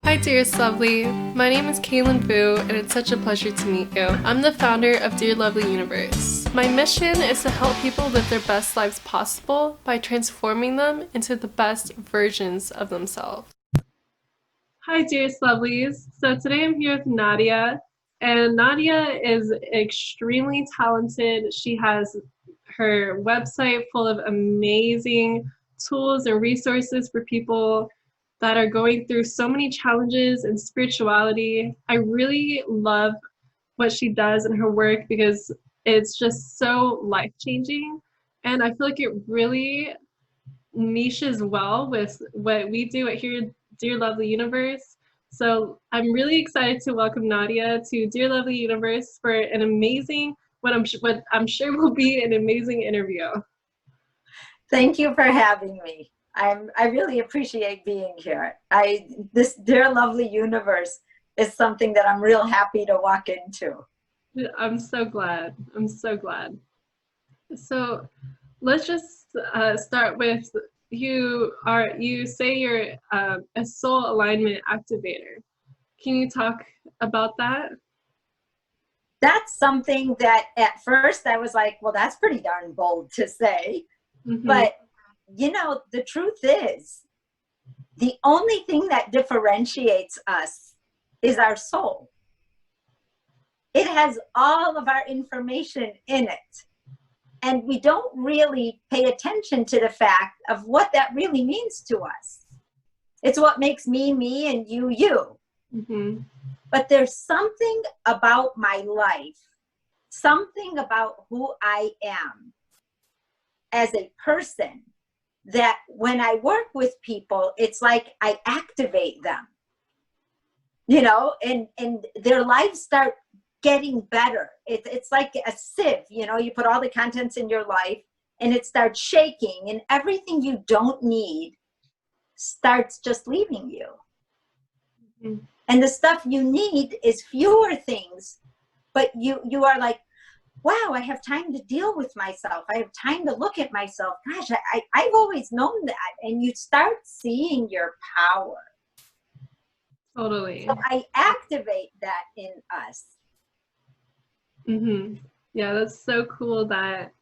Hi dearest lovely, my name is Kaylin Vu and it's such a pleasure to meet you. I'm the founder of Dear Lovely Universe. My mission is to help people live their best lives possible by transforming them into the best versions of themselves. Hi dearest lovelies, so today I'm here with Nadia, and Nadia is extremely talented. She has her website full of amazing tools and resources for people that are going through so many challenges in spirituality. I really love what she does in her work because it's just so life-changing, and I feel like it really niches well with what we do at here, Dear Lovely Universe. So I'm really excited to welcome Nadia to Dear Lovely Universe for an amazing, what I'm sure will be an amazing interview. Thank you for having me. I really appreciate being here. This Dear Lovely Universe is something that I'm real happy to walk into. I'm so glad. I'm so glad. So let's just start with you say you're a soul alignment activator. Can you talk about that? That's something that at first I was like, well, that's pretty darn bold to say. Mm-hmm. But you know, the truth is, the only thing that differentiates us is our soul. It has all of our information in it. And we don't really pay attention to the fact of what that really means to us. It's what makes me, me, and you, you. Mm-hmm. But there's something about my life, something about who I am as a person, that when I work with people, it's like I activate them, you know, and their lives start getting better. It's like a sieve, you know, you put all the contents in your life and it starts shaking, and everything you don't need starts just leaving you. Mm-hmm. And the stuff you need is fewer things, but you are like, wow, I have time to deal with myself. I have time to look at myself. Gosh, I've always known that. And you start seeing your power. Totally. So I activate that in us. Mm-hmm. Yeah, that's so cool that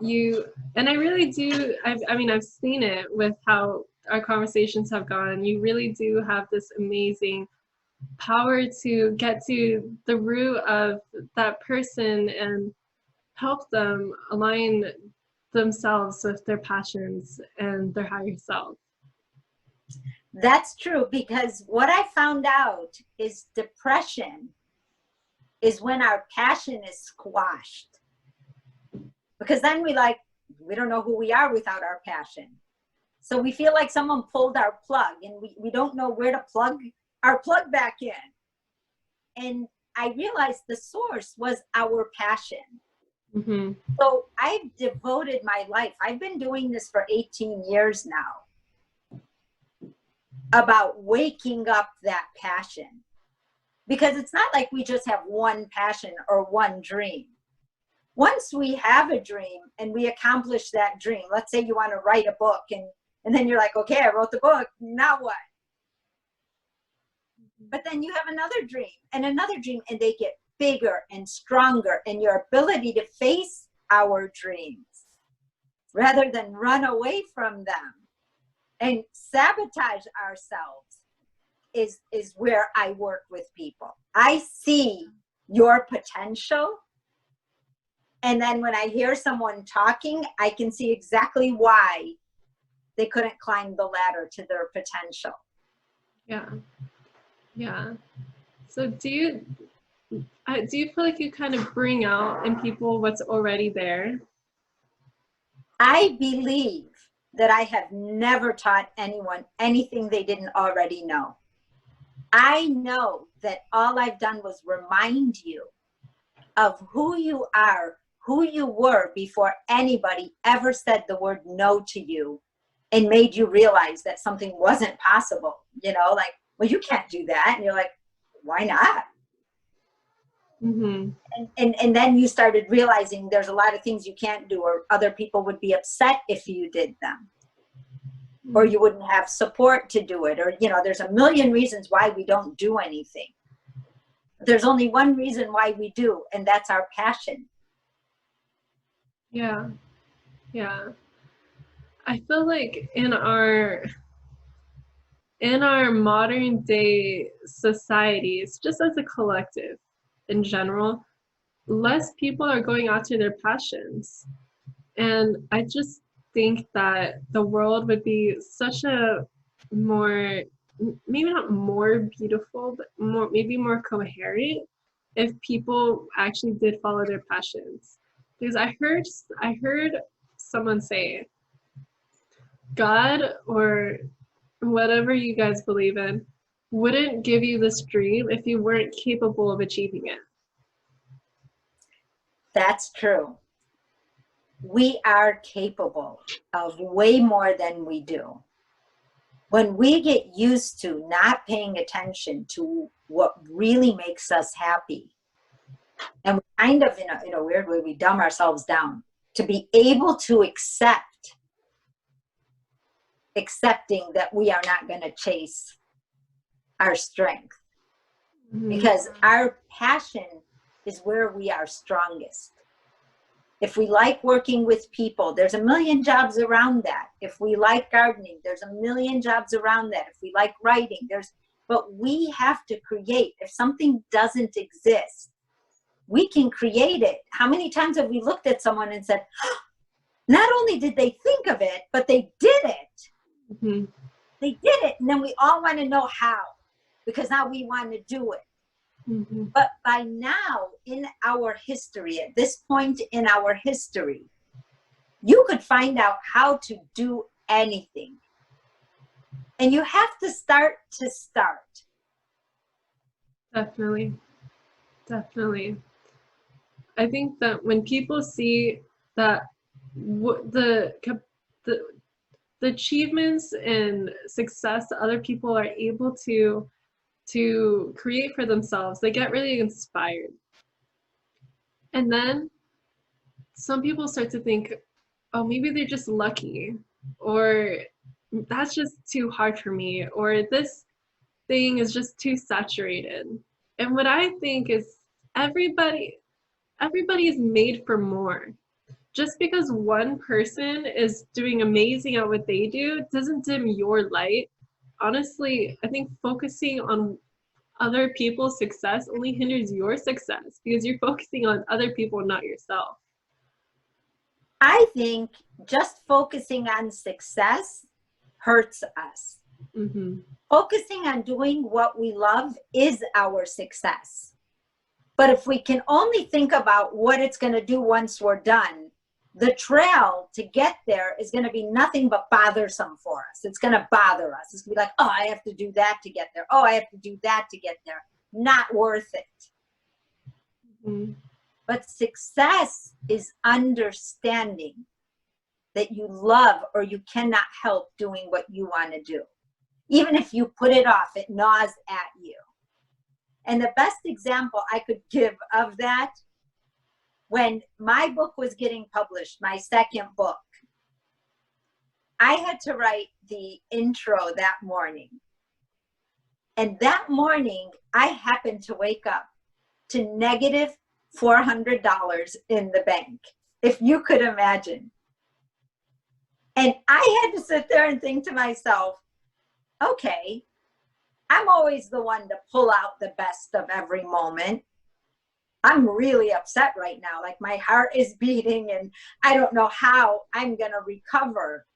and I really do, I mean, I've seen it with how our conversations have gone. You really do have this amazing power to get to the root of that person and help them align themselves with their passions and their higher self. That's true, because what I found out is depression is when our passion is squashed. Because then we don't know who we are without our passion. So we feel like someone pulled our plug, and we don't know where to plug our plug back in. And I realized the source was our passion. Mm-hmm. So I've devoted my life, I've been doing this for 18 years now, about waking up that passion. Because it's not like we just have one passion or one dream. Once we have a dream and we accomplish that dream, let's say you want to write a book, and then you're like, okay, I wrote the book, now what? But then you have another dream, and they get bigger and stronger, and your ability to face our dreams rather than run away from them and sabotage ourselves is where I work with people. I see your potential, and then when I hear someone talking, I can see exactly why they couldn't climb the ladder to their potential. Yeah. Yeah. So do you feel like you kind of bring out in people what's already there? I believe that I have never taught anyone anything they didn't already know. I know that all I've done was remind you of who you are, who you were before anybody ever said the word no to you and made you realize that something wasn't possible. You know, like, well, you can't do that. And you're like, why not? Mm-hmm. And then you started realizing there's a lot of things you can't do, or other people would be upset if you did them. or you wouldn't have support to do it, or, you know, there's a million reasons why we don't do anything. There's only one reason why we do, and that's our passion. Yeah. Yeah. I feel like in our modern day societies, just as a collective in general, less people are going after their passions. And I just think that the world would be such a more, maybe not more beautiful, but more, maybe more coherent if people actually did follow their passions. Because I heard someone say, God or whatever you guys believe in wouldn't give you this dream if you weren't capable of achieving it. That's true. We are capable of way more than we do. When we get used to not paying attention to what really makes us happy, and we kind of, in a weird way, we dumb ourselves down to be able to accepting that we are not going to chase our strength, because our passion is where we are strongest. If we like working with people, there's a million jobs around that. If we like gardening, there's a million jobs around that. If we like writing, but we have to create. If something doesn't exist, we can create it. How many times have we looked at someone and said, oh, not only did they think of it, but they did it. They did it. And then we all want to know how, because now we want to do it. But by now in our history, at this point in our history, you could find out how to do anything. And you have to start. Definitely. Definitely. I think that when people see that the achievements and success that other people are able to create for themselves, they get really inspired. And then some people start to think, oh, maybe they're just lucky, or that's just too hard for me, or this thing is just too saturated. And what I think is everybody is made for more. Just because one person is doing amazing at what they do doesn't dim your light. Honestly, I think focusing on other people's success only hinders your success because you're focusing on other people, not yourself. I think just focusing on success hurts us. Focusing on doing what we love is our success. But if we can only think about what it's going to do once we're done, the trail to get there is going to be nothing but bothersome for us. It's going to bother us. It's going to be like, oh, I have to do that to get there. Oh, I have to do that to get there. Not worth it. But success is understanding that you love or you cannot help doing what you want to do. Even if you put it off, it gnaws at you. And the best example I could give of that, when my book was getting published, my second book, I had to write the intro that morning. And that morning, I happened to wake up to negative $400 in the bank, if you could imagine. And I had to sit there and think to myself, okay, I'm always the one to pull out the best of every moment. I'm really upset right now. Like my heart is beating and I don't know how I'm going to recover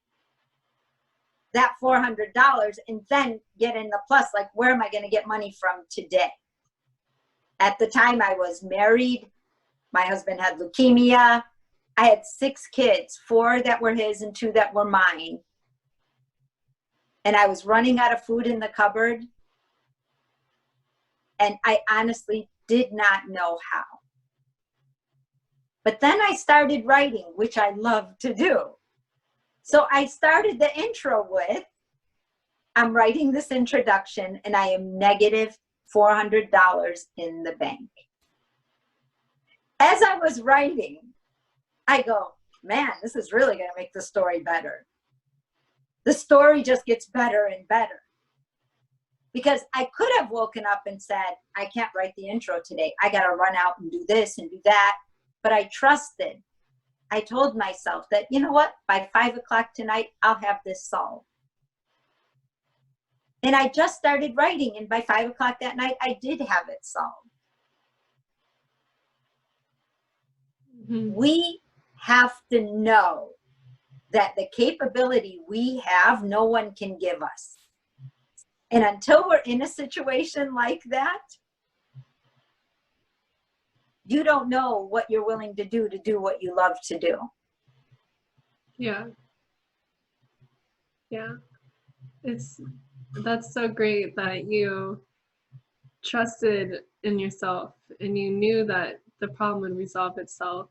that $400 and then get in the plus. Like, where am I going to get money from today? At the time I was married. My husband had leukemia. I had 6 kids, 4 that were his and 2 that were mine. And I was running out of food in the cupboard. And I honestly did not know how. But then I started writing, which I love to do. So I started the intro with, I'm writing this introduction and I am negative $400 in the bank. As I was writing, I go, man, this is really going to make the story better. The story just gets better and better. Because I could have woken up and said, I can't write the intro today. I got to run out and do this and do that. But I trusted. I told myself that, you know what, by 5 o'clock tonight, I'll have this solved. And I just started writing. And by 5 o'clock that night, I did have it solved. Mm-hmm. We have to know that the capability we have, no one can give us. And until we're in a situation like that, you don't know what you're willing to do what you love to do. Yeah. Yeah. That's so great that you trusted in yourself and you knew that the problem would resolve itself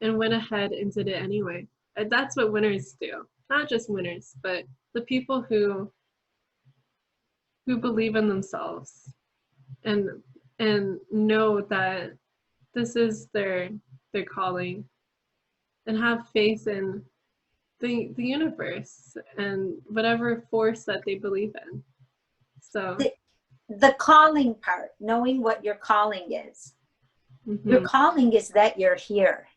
and went ahead and did it anyway. And that's what winners do. Not just winners, but the people who believe in themselves and know that this is their calling and have faith in the universe and whatever force that they believe in. So the calling part, knowing what your calling is. Mm-hmm. Your calling is that you're here.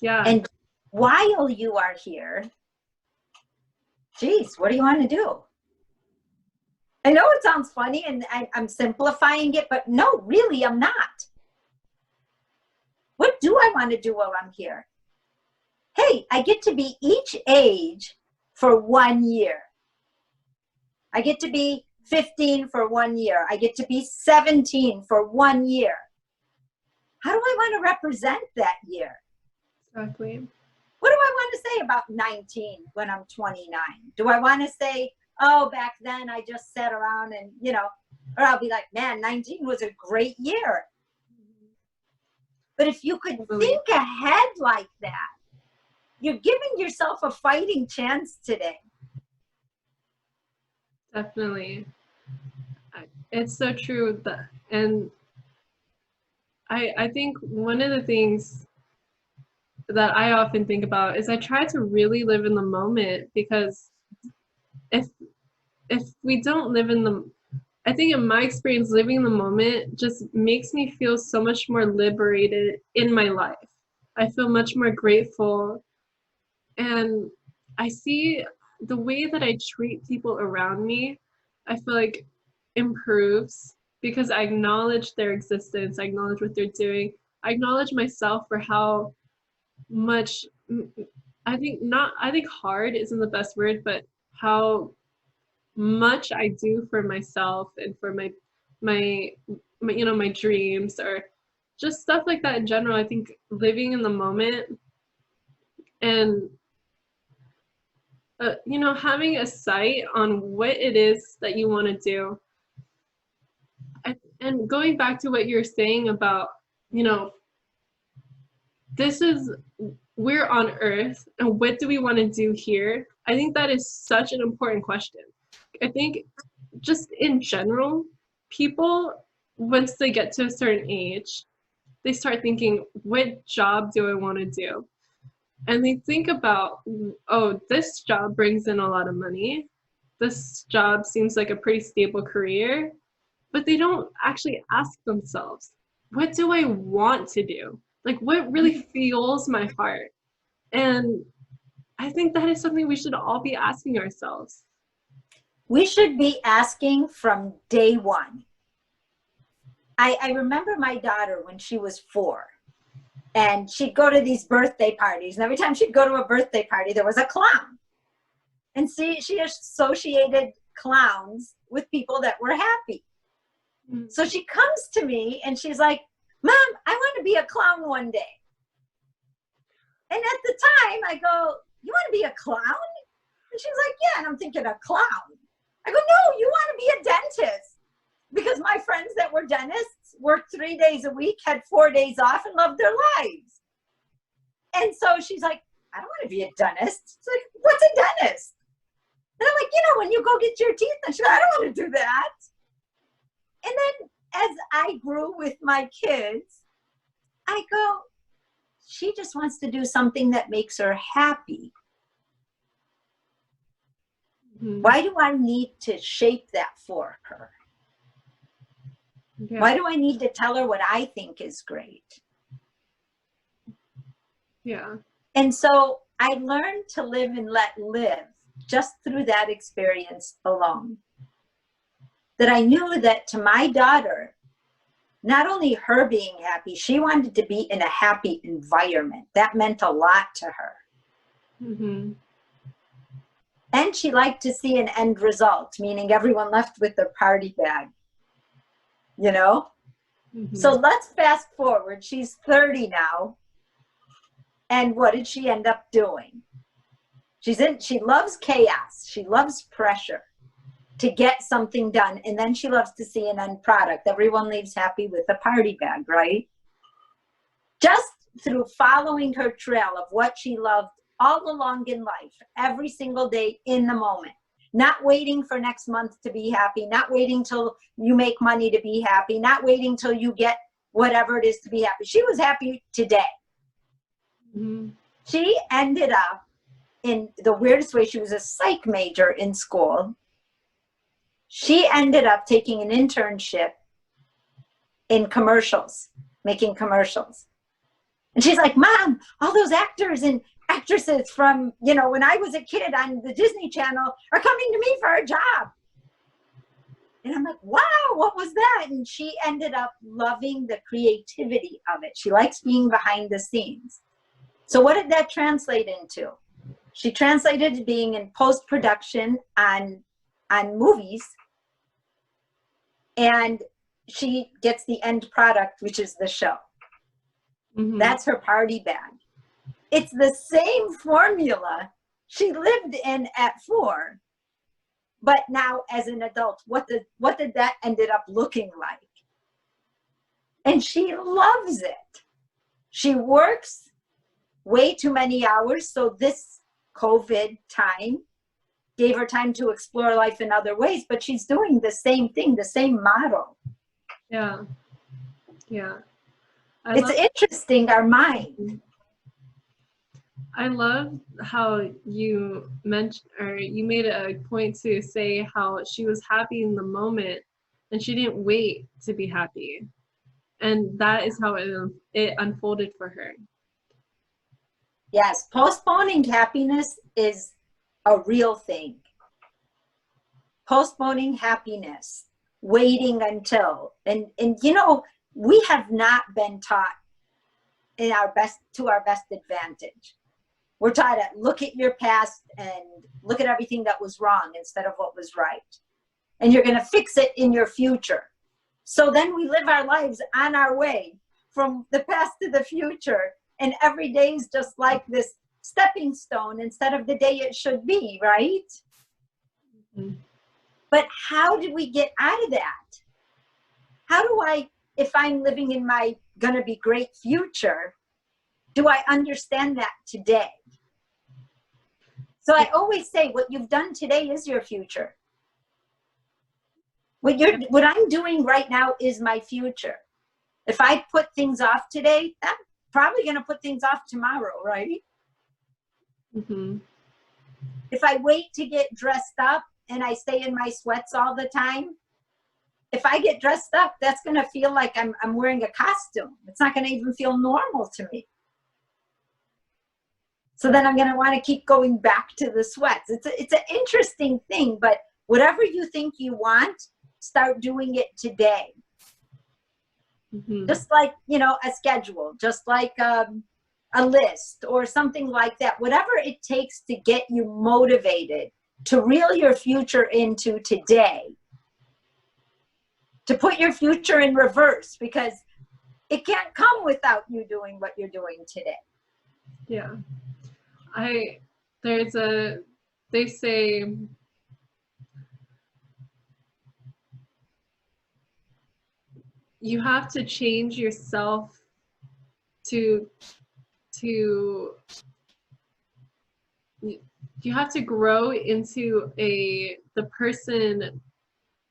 Yeah. And while you are here, geez, what do you want to do? I know it sounds funny and I'm simplifying it, but no, really, I'm not. What do I want to do while I'm here? Hey, I get to be each age for 1 year. I get to be 15 for 1 year. I get to be 17 for 1 year. How do I want to represent that year? Exactly. What do I want to say about 19 when I'm 29? Do I want to say, oh, back then I just sat around and, you know, or I'll be like, man, 19 was a great year. But if you could think ahead like that, you're giving yourself a fighting chance today. Definitely. It's so true. And I think one of the things that I often think about is I try to really live in the moment, because if we don't live in the, I think in my experience, living in the moment just makes me feel so much more liberated in my life. I feel much more grateful, and I see the way that I treat people around me, I feel like improves, because I acknowledge their existence, I acknowledge what they're doing, I acknowledge myself for how much, I think hard isn't the best word, but how much I do for myself and for my you know, my dreams, or just stuff like that in general. I think living in the moment and you know, having a sight on what it is that you want to do. And going back to what you're saying about, you know, we're on Earth, and what do we want to do here? I think that is such an important question. I think just in general, people, once they get to a certain age, they start thinking, what job do I want to do? And they think about, oh, this job brings in a lot of money. This job seems like a pretty stable career. But they don't actually ask themselves, what do I want to do? Like, what really fuels my heart? And I think that is something we should all be asking ourselves. We should be asking from day one. I remember my daughter when she was 4. And she'd go to these birthday parties. And every time she'd go to a birthday party, there was a clown. And see, she associated clowns with people that were happy. Mm-hmm. So she comes to me and she's like, Mom, I want to be a clown one day. And at the time I go, you want to be a clown? And she's like, yeah. And I'm thinking, a clown? I go, no, you want to be a dentist. Because my friends that were dentists worked 3 days a week, had 4 days off, and loved their lives. And so she's like, I don't want to be a dentist. It's like, what's a dentist? And I'm like, you know, when you go get your teeth. And she's like, I don't want to do that. And then as I grew with my kids, I go, she just wants to do something that makes her happy. Mhm. Why do I need to shape that for her? Yeah. Why do I need to tell her what I think is great? Yeah. And so I learned to live and let live just through that experience alone. That I knew that to my daughter, not only her being happy, she wanted to be in a happy environment. That meant a lot to her. Mm-hmm. And she liked to see an end result, meaning everyone left with their party bag, you know? Mm-hmm. So let's fast forward. She's 30 now. And what did she end up doing? She loves chaos. She loves pressure to get something done. And then she loves to see an end product. Everyone leaves happy with a party bag, right? Just through following her trail of what she loved all along in life, every single day in the moment, not waiting for next month to be happy, not waiting till you make money to be happy, not waiting till you get whatever it is to be happy. She was happy today. Mm-hmm. She ended up in the weirdest way. She was a psych major in school. She ended up taking an internship in commercials, making commercials. And she's like, Mom, all those actors and actresses from, you know, when I was a kid on the Disney Channel are coming to me for a job. And I'm like, wow, what was that? And she ended up loving the creativity of it. She likes being behind the scenes. So what did that translate into? She translated to being in post-production on movies. And she gets the end product, which is the show. Mm-hmm. That's her party bag. It's the same formula she lived in at 4, but now as an adult, what did that ended up looking like? And she loves it. She works way too many hours, so this COVID time gave her time to explore life in other ways, but she's doing the same thing, the same model. Yeah. Yeah. It's interesting, our mind. I love how you mentioned, or you made a point to say how she was happy in the moment and she didn't wait to be happy. And that is how it unfolded for her. Yes, postponing happiness is a real thing. Postponing happiness, waiting until, and you know, we have not been taught to our best advantage. We're taught to look at your past and look at everything that was wrong instead of what was right. And you're going to fix it in your future. So then we live our lives on our way from the past to the future. And every day is just like this stepping stone instead of the day it should be, right? Mm-hmm. But how do we get out of that? How do I, if I'm living in my gonna be great future, do I understand that today? So I always say, what you've done today is your future. What I'm doing right now is my future. If I put things off today, I'm probably going to put things off tomorrow, right? Mm-hmm. If I wait to get dressed up and I stay in my sweats all the time, if I get dressed up, that's going to feel like I'm wearing a costume. It's not going to even feel normal to me. So then I'm going to want to keep going back to the sweats. It's an interesting thing, but whatever you think you want, start doing it today. Mm-hmm. Just like, you know, a schedule, just like a list or something like that. Whatever it takes to get you motivated to reel your future into today, to put your future in reverse, because it can't come without you doing what you're doing today. Yeah. They say, you have to change yourself to you have to grow into the person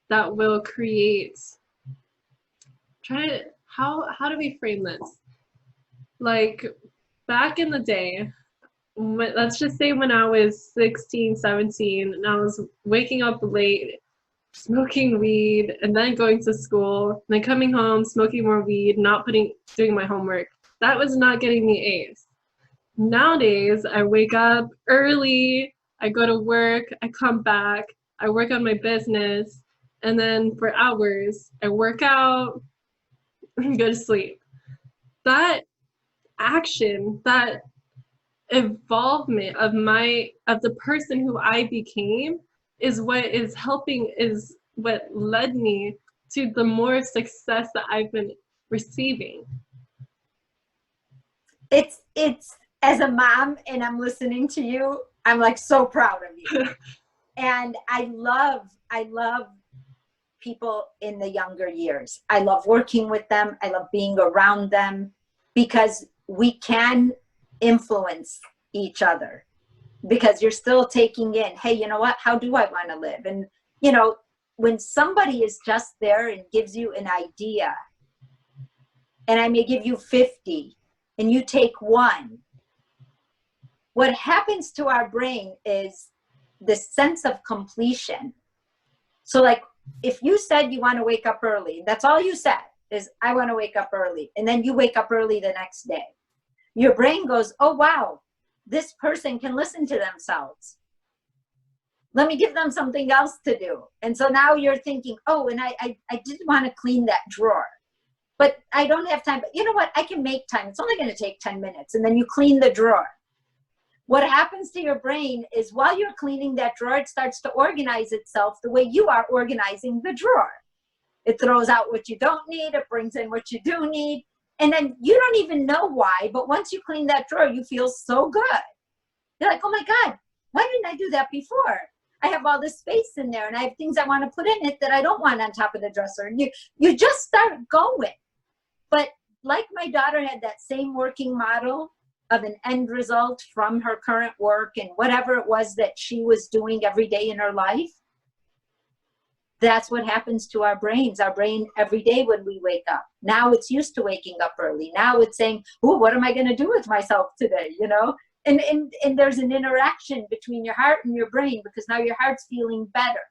that will create. How do we frame this? Like back in the day, let's just say when I was 16, 17, and I was waking up late, smoking weed, and then going to school, and then coming home, smoking more weed, not doing my homework. That was not getting me A's. Nowadays, I wake up early, I go to work, I come back, I work on my business, and then for hours, I work out and go to sleep. That action, that involvement of the person who I became is what led me to the more success that I've been receiving. It's as a mom, and I'm listening to you, I'm like so proud of you. And I love people in the younger years. I love working with them. I love being around them, because we can influence each other, because you're still taking in, hey, you know what, how do I want to live? And you know, when somebody is just there and gives you an idea, and I may give you 50 and you take one, what happens to our brain is the sense of completion. So like, if you said you want to wake up early, that's all you said is, I want to wake up early, and then you wake up early the next day, your brain goes, oh wow, this person can listen to themselves, let me give them something else to do. And so now you're thinking, oh, and I did want to clean that drawer, but I don't have time. But you know what, I can make time, it's only going to take 10 minutes. And then you clean the drawer. What happens to your brain is, while you're cleaning that drawer, it starts to organize itself the way you are organizing the drawer. It throws out what you don't need, it brings in what you do need, and then you don't even know why, but once you clean that drawer, you feel so good. You're like, oh my God, why didn't I do that before? I have all this space in there, and I have things I want to put in it that I don't want on top of the dresser. And you just start going. But like my daughter had that same working model of an end result from her current work and whatever it was that she was doing every day in her life, that's what happens to our brains. Our brain every day when we wake up, now it's used to waking up early. Now it's saying, oh, what am I going to do with myself today? You know, and there's an interaction between your heart and your brain, because now your heart's feeling better.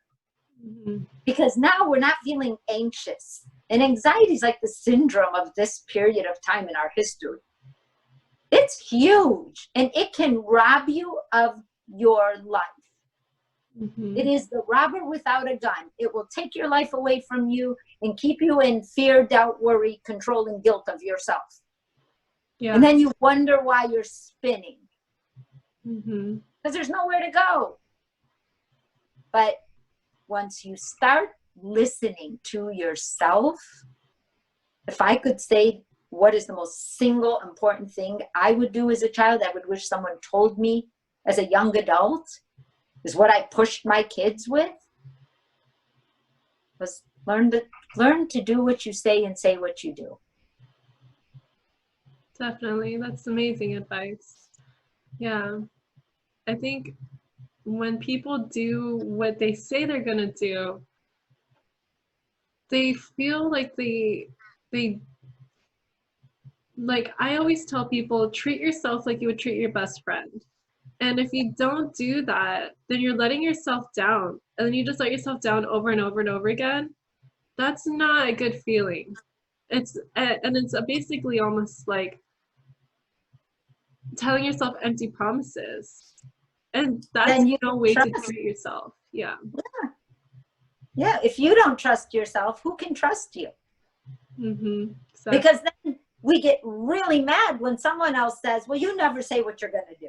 Mm-hmm. Because now we're not feeling anxious. And anxiety is like the syndrome of this period of time in our history. It's huge, and it can rob you of your life. Mm-hmm. It is the robber without a gun. It will take your life away from you and keep you in fear, doubt, worry, control, and guilt of yourself. Yeah. And then you wonder why you're spinning. Mm-hmm. Because there's nowhere to go. But once you start listening to yourself, if I could say what is the most single important thing I would do as a child, I would wish someone told me as a young adult, is what I pushed my kids with, was learn to do what you say and say what you do. Definitely. That's amazing advice. Yeah. I think when people do what they say they're going to do, they feel like like I always tell people, treat yourself like you would treat your best friend. And if you don't do that, then you're letting yourself down. And then you just let yourself down over and over and over again. That's not a good feeling. It's basically almost like telling yourself empty promises. And that's no way to treat yourself. Yeah. Yeah. If you don't trust yourself, who can trust you? Mm-hmm. Exactly. Because then we get really mad when someone else says, well, you never say what you're going to do.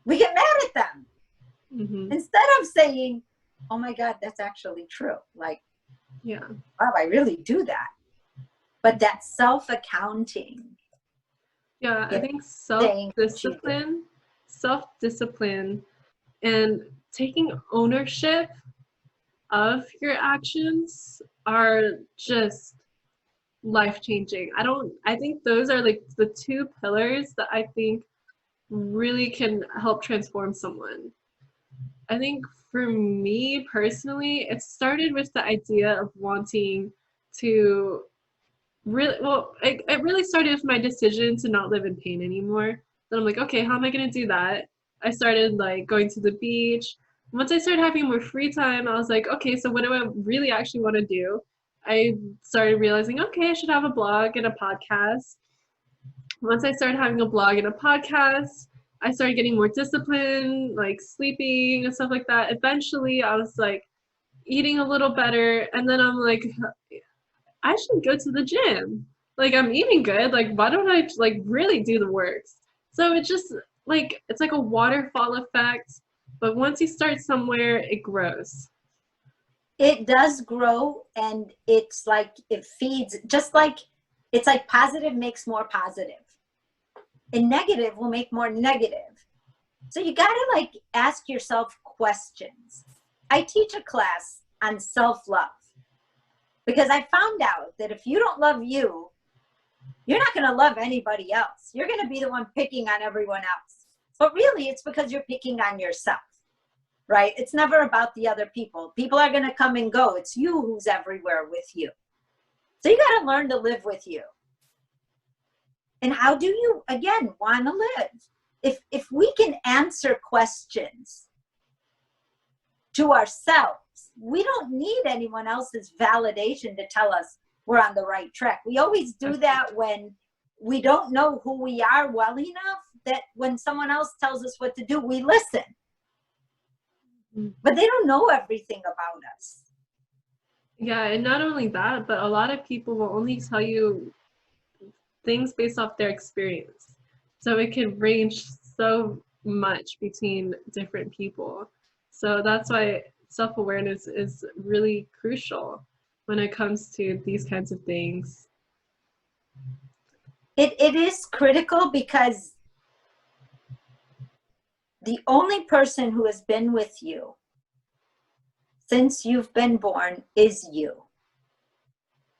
We get mad at them. Mm-hmm. Instead of saying, oh my God, that's actually true. Like, yeah, wow, I really do that. But that's self-accounting. Yeah, I think self-discipline and taking ownership of your actions are just life-changing. I think those are like the two pillars that I think really can help transform someone. I think for me personally, it started with the idea of wanting to it really started with my decision to not live in pain anymore. Then I'm like, okay, how am I gonna do that? I started like going to the beach. Once I started having more free time, I was like, okay, so what do I really actually want to do? I started realizing, okay, I should have a blog and a podcast. Once I started having a blog and a podcast, I started getting more discipline, like sleeping and stuff like that. Eventually, I was like eating a little better, and then I'm like, I should go to the gym. Like I'm eating good. Like why don't I like really do the works? So it just like it's like a waterfall effect. But once you start somewhere, it grows. It does grow, and it's like it feeds, just like it's like positive makes more positive, and negative will make more negative. So you got to like ask yourself questions. I teach a class on self-love because I found out that if you don't love you, you're not going to love anybody else. You're going to be the one picking on everyone else. But really, it's because you're picking on yourself, right? It's never about the other people. People are going to come and go. It's you who's everywhere with you. So you got to learn to live with you. And how do you, again, want to live? If we can answer questions to ourselves, we don't need anyone else's validation to tell us we're on the right track. We always do that when we don't know who we are well enough that when someone else tells us what to do, we listen. But they don't know everything about us. Yeah, and not only that, but a lot of people will only tell you things based off their experience. So it can range so much between different people. So that's why self-awareness is really crucial when it comes to these kinds of things. It is critical because the only person who has been with you since you've been born is you.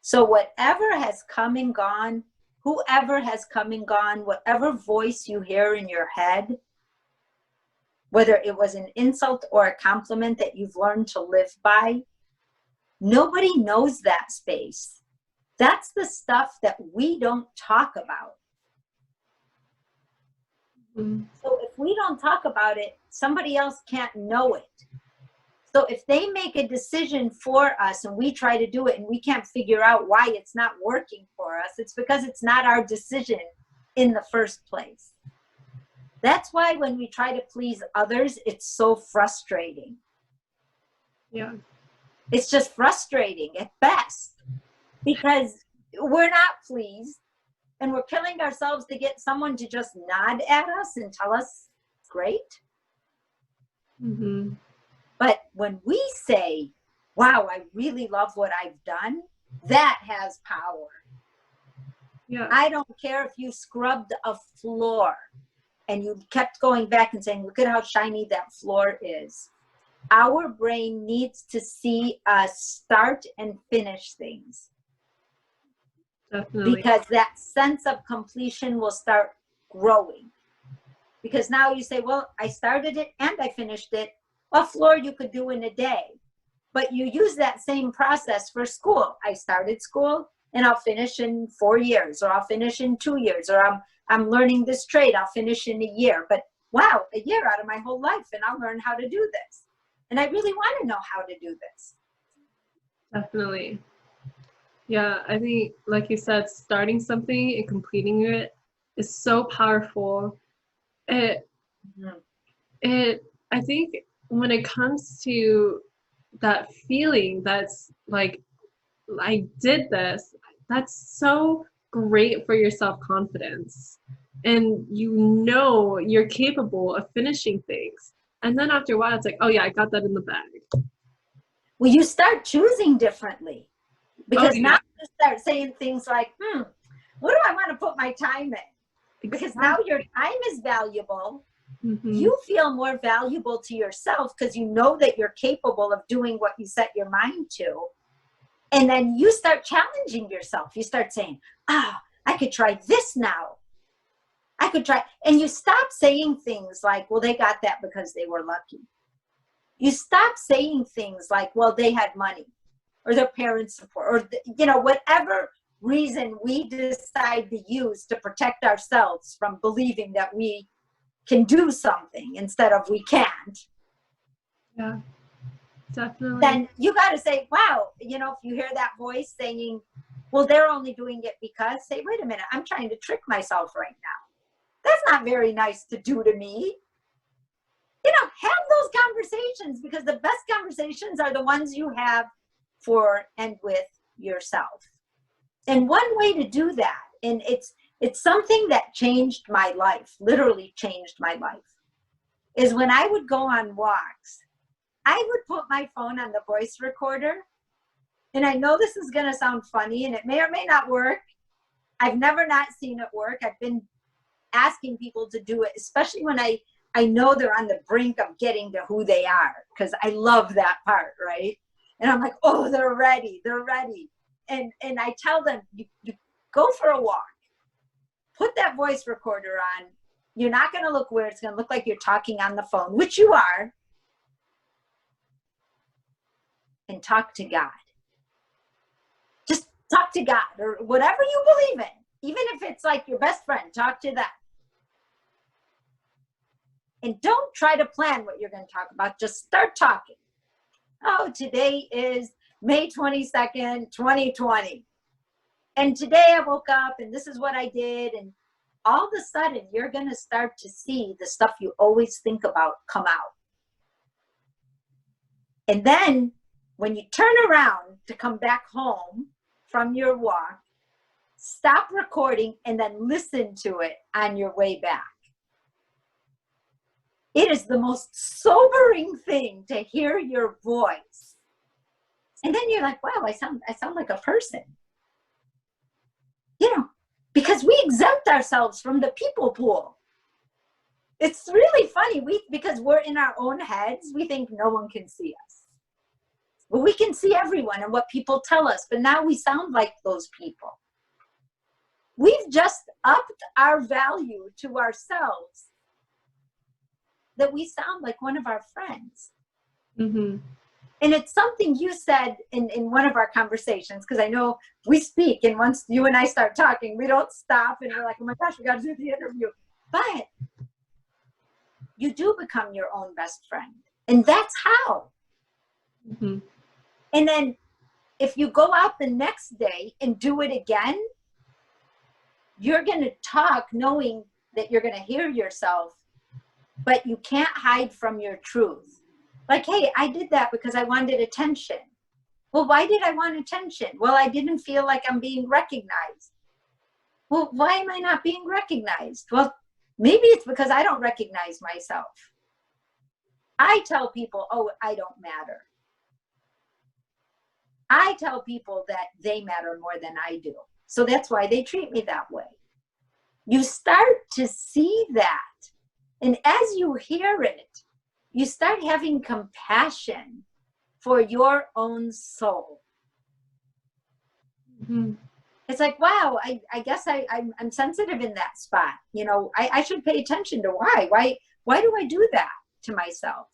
So whatever has come and gone, whoever has come and gone, whatever voice you hear in your head, whether it was an insult or a compliment that you've learned to live by, nobody knows that space. That's the stuff that we don't talk about. So if we don't talk about it, somebody else can't know it. So if they make a decision for us and we try to do it and we can't figure out why it's not working for us, it's because it's not our decision in the first place. That's why when we try to please others, it's so frustrating. Yeah. It's just frustrating at best because we're not pleased and we're killing ourselves to get someone to just nod at us and tell us, great. Mm-hmm. But when we say, wow, I really love what I've done, that has power. Yeah. I don't care if you scrubbed a floor and you kept going back and saying, look at how shiny that floor is. Our brain needs to see us start and finish things. Definitely. Because that sense of completion will start growing. Because now you say, well, I started it and I finished it. A floor you could do in a day. But you use that same process for school. I started school and I'll finish in 4 years, or I'll finish in 2 years, or I'm learning this trade, I'll finish in a year. But wow, a year out of my whole life and I'll learn how to do this. And I really want to know how to do this. Definitely. Yeah, I think, like you said, starting something and completing it is so powerful. I think when it comes to that feeling that's like, I did this, that's so great for your self-confidence. And you know you're capable of finishing things. And then after a while, it's like, oh yeah, I got that in the bag. Well, you start choosing differently. Because now you start saying things like, what do I want to put my time in? Because now your time is valuable. Mm-hmm. You feel more valuable to yourself because you know that you're capable of doing what you set your mind to. And then you start challenging yourself. You start saying, I could try this now. I could try. And you stop saying things like, well, they got that because they were lucky. You stop saying things like, well, they had money, or their parents support, or, whatever reason we decide to use to protect ourselves from believing that we can do something instead of we can't. Yeah, definitely. Then you got to say, wow, you know, if you hear that voice saying, well, they're only doing it because, say, wait a minute, I'm trying to trick myself right now. That's not very nice to do to me. You know, have those conversations, because the best conversations are the ones you have for and with yourself. And one way to do that, and it's something that changed my life, literally changed my life, is when I would go on walks, I would put my phone on the voice recorder. And I know this is going to sound funny, and it may or may not work. I've never not seen it work. I've been asking people to do it, especially when I know they're on the brink of getting to who they are, because I love that part, right? And I'm like, oh, they're ready. They're ready. And I tell them, you go for a walk. Put that voice recorder on. You're not going to look weird. It's going to look like you're talking on the phone, which you are. And talk to God. Just talk to God, or whatever you believe in. Even if it's like your best friend, talk to them. And don't try to plan what you're going to talk about. Just start talking. Oh, today is May 22nd, 2020. And today I woke up and this is what I did. And all of a sudden, you're going to start to see the stuff you always think about come out. And then when you turn around to come back home from your walk, stop recording and then listen to it on your way back. It is the most sobering thing to hear your voice. And then you're like, wow, I sound like a person. You know, because we exempt ourselves from the people pool. It's really funny. Because we're in our own heads, we think no one can see us. Well, we can see everyone and what people tell us, but now we sound like those people. We've just upped our value to ourselves that we sound like one of our friends. Mm-hmm. And it's something you said in one of our conversations, because I know we speak, and once you and I start talking, we don't stop, and we're like, oh my gosh, we got to do the interview. But you do become your own best friend. And that's how. Mm-hmm. And then if you go out the next day and do it again, you're going to talk knowing that you're going to hear yourself, but you can't hide from your truth. Like, hey, I did that because I wanted attention. Well, why did I want attention? Well, I didn't feel like I'm being recognized. Well, why am I not being recognized? Well, maybe it's because I don't recognize myself. I tell people, oh, I don't matter. I tell people that they matter more than I do. So that's why they treat me that way. You start to see that. And as you hear it, you start having compassion for your own soul. Mm-hmm. It's like, wow, I guess I'm sensitive in that spot. You know, I should pay attention to why do I do that to myself?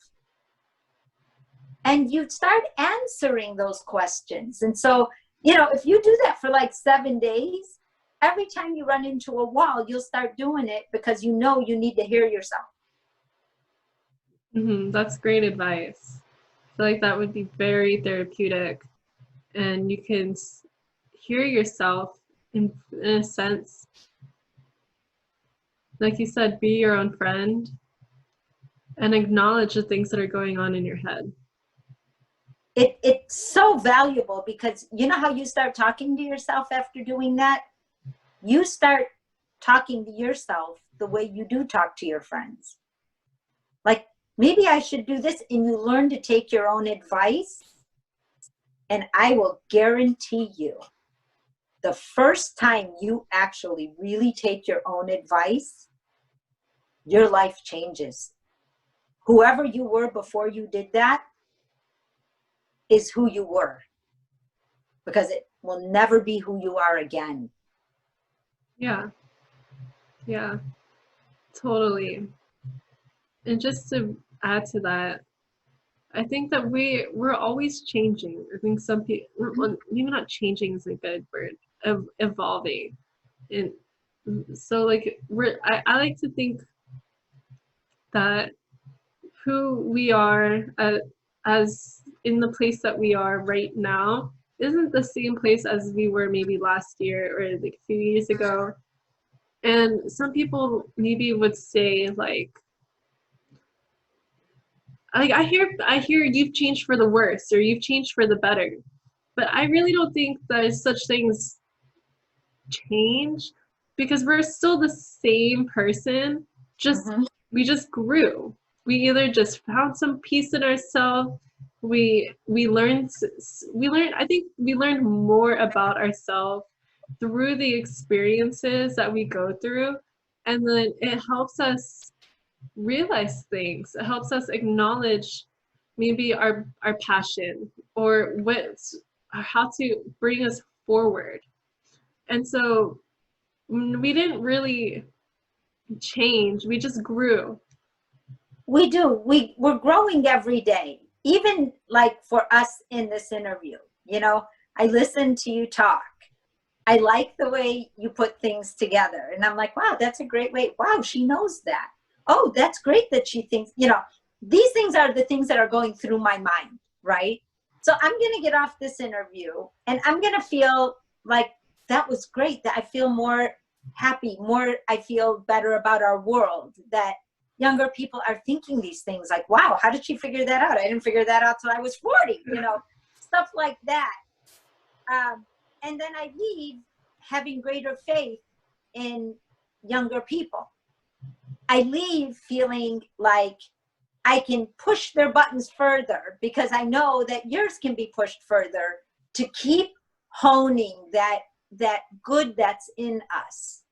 And you start answering those questions. And so, you know, if you do that for like 7 days, every time you run into a wall, you'll start doing it because you know you need to hear yourself. Mm-hmm. That's great advice. I feel like that would be very therapeutic, and you can hear yourself in a sense, like you said, be your own friend and acknowledge the things that are going on in your head. It's so valuable, because you know how you start talking to yourself after doing that? You start talking to yourself the way you do talk to your friends. Like, maybe I should do this, and you learn to take your own advice. And I will guarantee you, the first time you actually really take your own advice, your life changes. Whoever you were before you did that is who you were, because it will never be who you are again. Yeah, totally. And just to add to that, I think that we're always changing. I think some people, well, maybe not changing is a good word. evolving. And so like I like to think that who we are as in the place that we are right now isn't the same place as we were maybe last year or like a few years ago. And some people maybe would say like I hear you've changed for the worse or you've changed for the better. But I really don't think there's such things change because we're still the same person, just we just grew. We either just found some peace in ourselves, we learned I think we learned more about ourselves through the experiences that we go through, and then it helps us realize things. It helps us acknowledge maybe our passion or how to bring us forward. And so we didn't really change, we just grew. We do. We're growing every day. Even like for us in this interview, you know, I listen to you talk. I like the way you put things together. And I'm like, wow, that's a great way. Wow, she knows that. Oh, that's great that she thinks, you know, these things are the things that are going through my mind, right? So I'm going to get off this interview and I'm going to feel like that was great, that I feel more happy, I feel better about our world, that younger people are thinking these things like, wow, how did she figure that out? I didn't figure that out till I was 40, you know, stuff like that. And then I leave having greater faith in younger people. I leave feeling like I can push their buttons further because I know that yours can be pushed further to keep honing that good that's in us.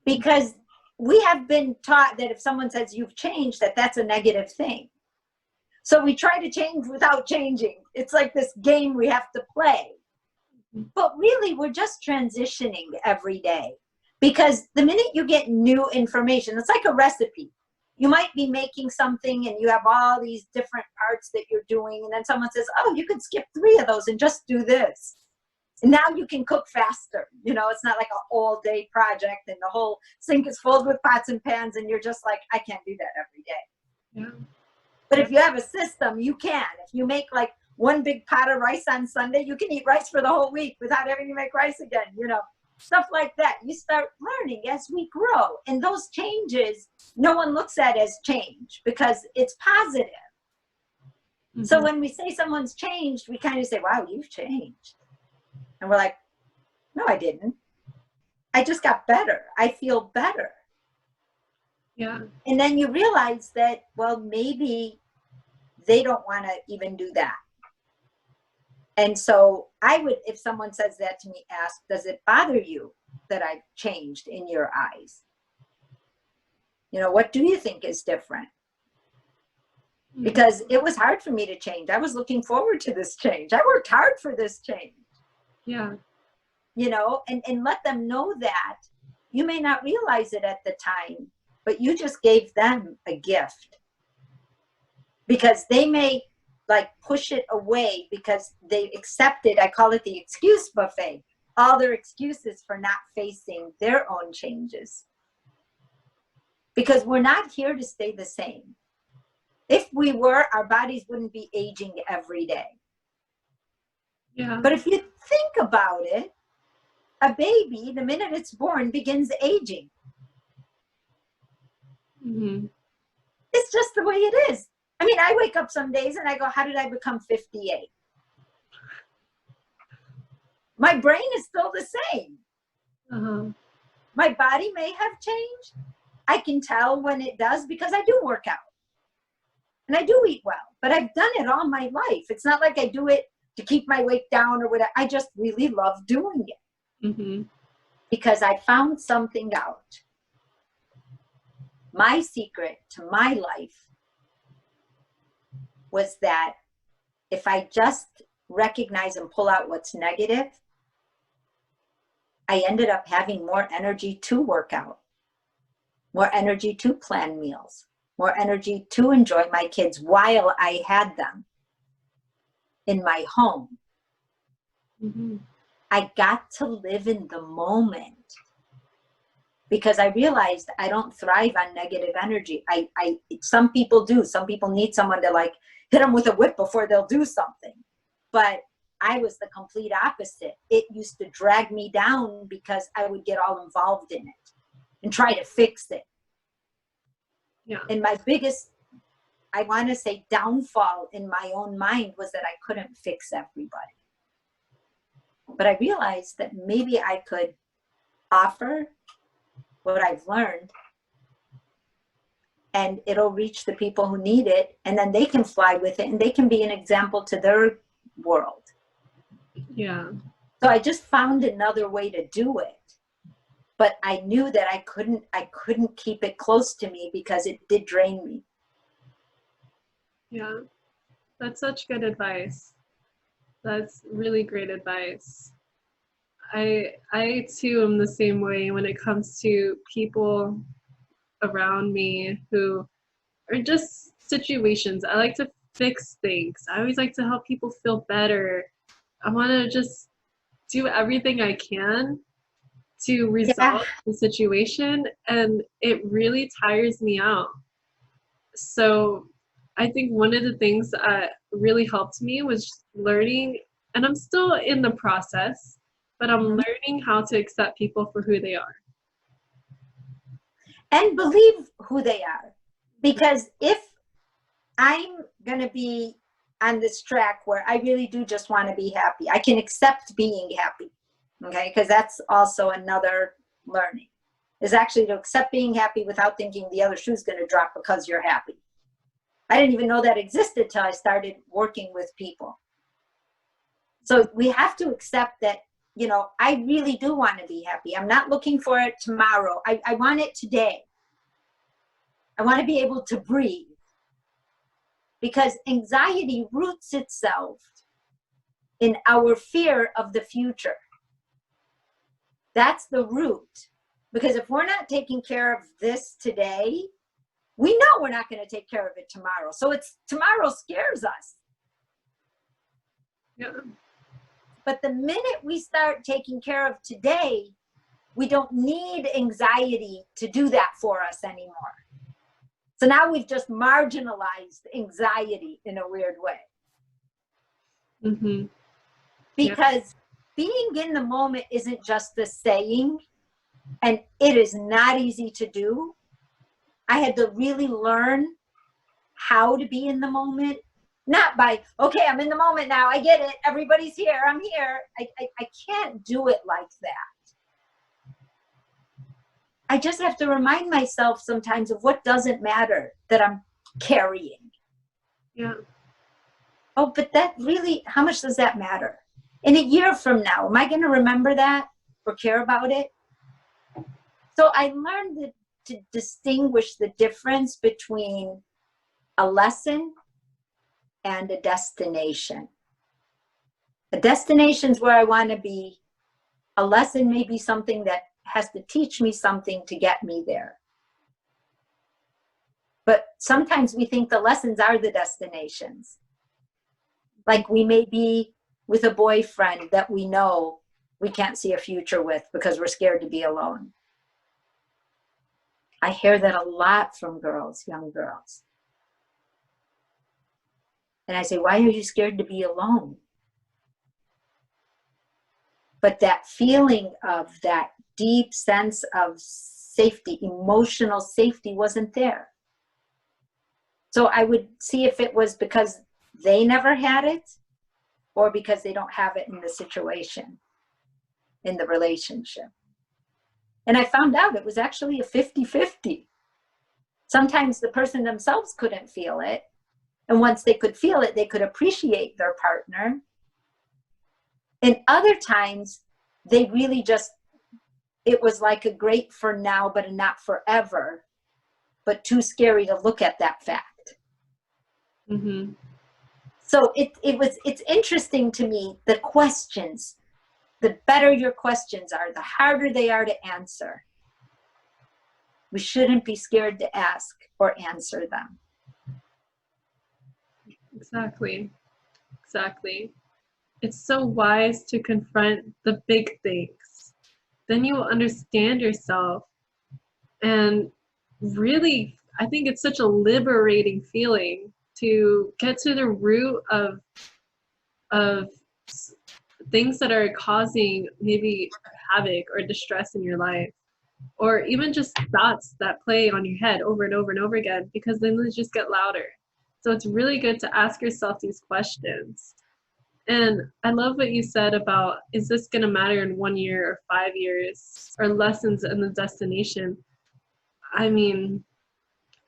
Because we have been taught that if someone says you've changed, that's a negative thing. So we try to change without changing. It's like this game we have to play. But really, we're just transitioning every day. Because the minute you get new information, it's like a recipe. You might be making something and you have all these different parts that you're doing. And then someone says, oh, you could skip 3 of those and just do this. And now you can cook faster. You know, it's not like an all-day project and the whole sink is filled with pots and pans and you're just like, I can't do that every day. Yeah. But if you have a system, you can. If you make like one big pot of rice on Sunday, you can eat rice for the whole week without having to make rice again, you know, stuff like that. You start learning as we grow. And those changes, no one looks at as change because it's positive. So when we say someone's changed, we kind of say, wow, you've changed. And we're like, no, I didn't. I just got better. I feel better. Yeah. And then you realize that, well, maybe they don't want to even do that. And so I would, if someone says that to me, ask, does it bother you that I've changed in your eyes? You know, what do you think is different? Because it was hard for me to change. I was looking forward to this change. I worked hard for this change. Yeah. You know, and let them know that. You may not realize it at the time, but you just gave them a gift. Because they may like push it away because they accepted, I call it the excuse buffet, all their excuses for not facing their own changes. Because we're not here to stay the same. If we were, our bodies wouldn't be aging every day. Yeah. But if you think about it, a baby, the minute it's born, begins aging. It's just the way it is. I mean, I wake up some days and I go, how did I become 58? My brain is still the same. My body may have changed. I can tell when it does because I do work out. And I do eat well, but I've done it all my life. It's not like I do it to keep my weight down or whatever. I just really love doing it. Because I found something out. My secret to my life was that if I just recognize and pull out what's negative, I ended up having more energy to work out, more energy to plan meals, more energy to enjoy my kids while I had them in my home. I got to live in the moment, because I realized I don't thrive on negative energy. Some people do. Some people need someone to like hit them with a whip before they'll do something. But I was the complete opposite. It used to drag me down because I would get all involved in it and try to fix it. Yeah. And my biggest, I want to say, downfall in my own mind was that I couldn't fix everybody. But I realized that maybe I could offer what I've learned, and it'll reach the people who need it, and then they can fly with it and they can be an example to their world. Yeah. So I just found another way to do it. But I knew that I couldn't keep it close to me because it did drain me. Yeah. That's such good advice. That's really great advice. I too am the same way when it comes to people around me who are just situations. I like to fix things. I always like to help people feel better. I want to just do everything I can to Yeah. resolve the situation, and it really tires me out. So I think one of the things that really helped me was learning, and I'm still in the process, but I'm learning how to accept people for who they are. And believe who they are. Because if I'm going to be on this track where I really do just want to be happy, I can accept being happy. Okay? Because that's also another learning, is actually to accept being happy without thinking the other shoe's going to drop because you're happy. I didn't even know that existed till I started working with people. So we have to accept that, you know, I really do want to be happy. I'm not looking for it tomorrow. I want it today. I want to be able to breathe. Because anxiety roots itself in our fear of the future. That's the root. Because if we're not taking care of this today, we know we're not going to take care of it tomorrow. So tomorrow scares us. Yeah. But the minute we start taking care of today, we don't need anxiety to do that for us anymore. So now we've just marginalized anxiety in a weird way. Mm-hmm. Because being in the moment isn't just a saying, and it is not easy to do. I had to really learn how to be in the moment, not by, okay, I'm in the moment now, I get it, everybody's here, I'm here. I can't do it like that. I just have to remind myself sometimes of what doesn't matter that I'm carrying. Yeah. Oh, but that really, how much does that matter? In a year from now, am I going to remember that or care about it? So I learned to distinguish the difference between a lesson and a destination. A destination is where I want to be. A lesson may be something that has to teach me something to get me there. But sometimes we think the lessons are the destinations. Like we may be with a boyfriend that we know we can't see a future with because we're scared to be alone. I hear that a lot from girls, young girls. And I say, why are you scared to be alone? But that feeling of that deep sense of safety, emotional safety, wasn't there. So I would see if it was because they never had it or because they don't have it in the situation, in the relationship. And I found out it was actually a 50-50. Sometimes the person themselves couldn't feel it. And once they could feel it, they could appreciate their partner. And other times, they really just, it was like a great for now, but a not forever, but too scary to look at that fact. Mm-hmm. So it's interesting to me, the questions, the better your questions are, the harder they are to answer. We shouldn't be scared to ask or answer them. Exactly. it's so wise to confront the big things. Then you will understand yourself. And really, I think it's such a liberating feeling to get to the root of things that are causing maybe havoc or distress in your life, or even just thoughts that play on your head over and over and over again, because then they just get louder. So it's really good to ask yourself these questions. And I love what you said about, is this going to matter in 1 year or 5 years, or lessons in the destination? I mean,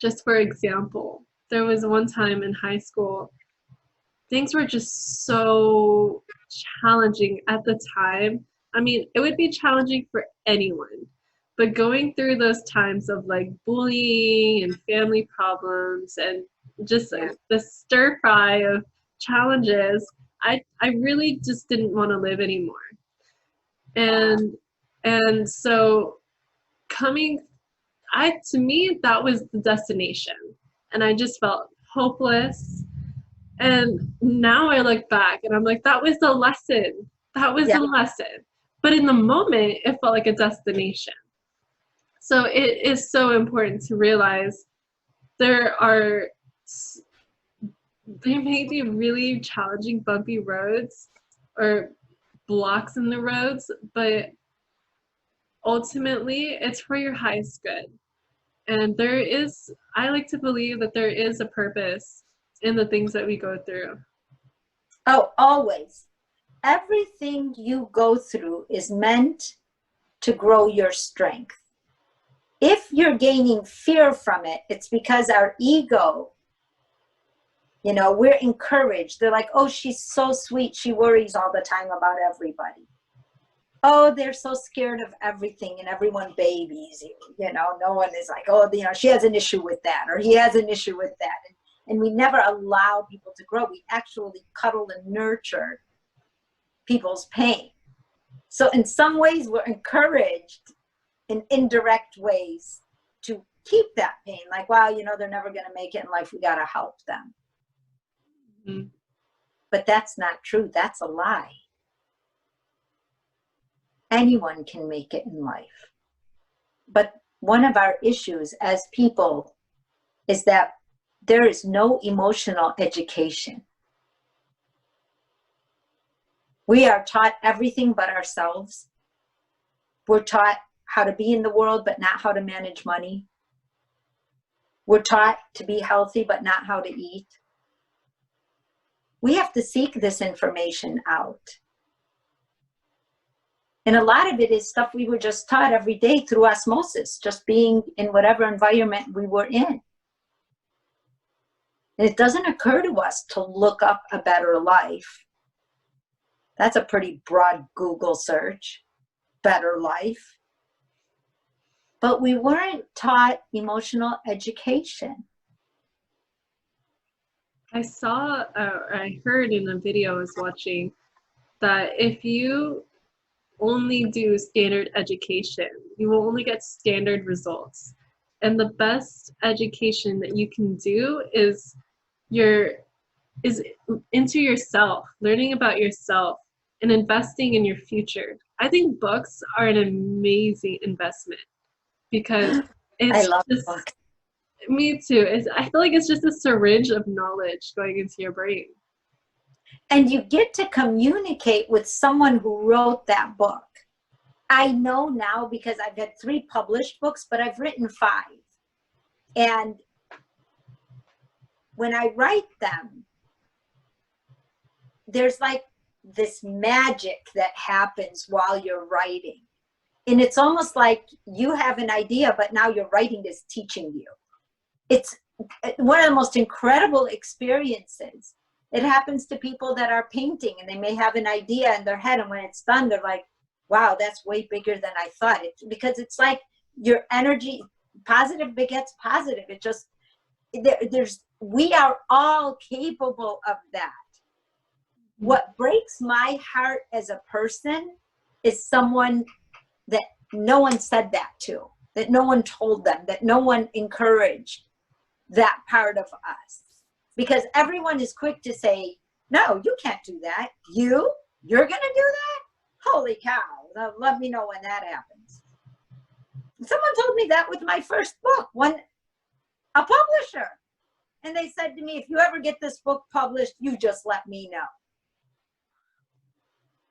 just for example, there was one time in high school, things were just so challenging at the time. I mean, it would be challenging for anyone, but going through those times of like bullying and family problems and just the stir fry of challenges, I really just didn't want to live anymore. And so coming, to me, that was the destination. And I just felt hopeless. And now I look back and I'm like, that was the lesson. That was the lesson. But in the moment, it felt like a destination. So it is so important to realize there may be really challenging, bumpy roads or blocks in the roads, but ultimately it's for your highest good. And I like to believe that there is a purpose in the things that we go through. Oh, always. Everything you go through is meant to grow your strength. If you're gaining fear from it, it's because our ego, we're encouraged. They're like, oh, she's so sweet. She worries all the time about everybody. Oh, they're so scared of everything and everyone babies. No one is like, oh, she has an issue with that, or he has an issue with that. And we never allow people to grow. We actually cuddle and nurture people's pain. So in some ways, we're encouraged in indirect ways to keep that pain. Like, wow, they're never going to make it in life. We got to help them. Mm-hmm. But that's not true. That's a lie. Anyone can make it in life. But one of our issues as people is that there is no emotional education. We are taught everything but ourselves. We're taught how to be in the world, but not how to manage money. We're taught to be healthy, but not how to eat. We have to seek this information out. And a lot of it is stuff we were just taught every day through osmosis, just being in whatever environment we were in. And it doesn't occur to us to look up a better life. That's a pretty broad Google search, better life. But we weren't taught emotional education. I heard in a video I was watching that if you only do standard education, you will only get standard results. And the best education that you can do is into yourself, learning about yourself and investing in your future. I think books are an amazing investment because I love books. Me too. I feel like it's just a syringe of knowledge going into your brain. And you get to communicate with someone who wrote that book. I know now because I've had 3 published books, but I've written 5. And when I write them, there's like this magic that happens while you're writing. And it's almost like you have an idea, but now your writing is teaching you. It's one of the most incredible experiences. It happens to people that are painting and they may have an idea in their head, and when it's done, they're like, wow, that's way bigger than I thought. Because it's like your energy, positive begets positive. It just, we are all capable of that. What breaks my heart as a person is someone that no one said that to, that no one told them, that no one encouraged that part of us. Because everyone is quick to say, No, you can't do that. You're going to do that? Holy cow. Let me know when that happens. Someone told me that with my first book, a publisher. And they said to me, if you ever get this book published, you just let me know.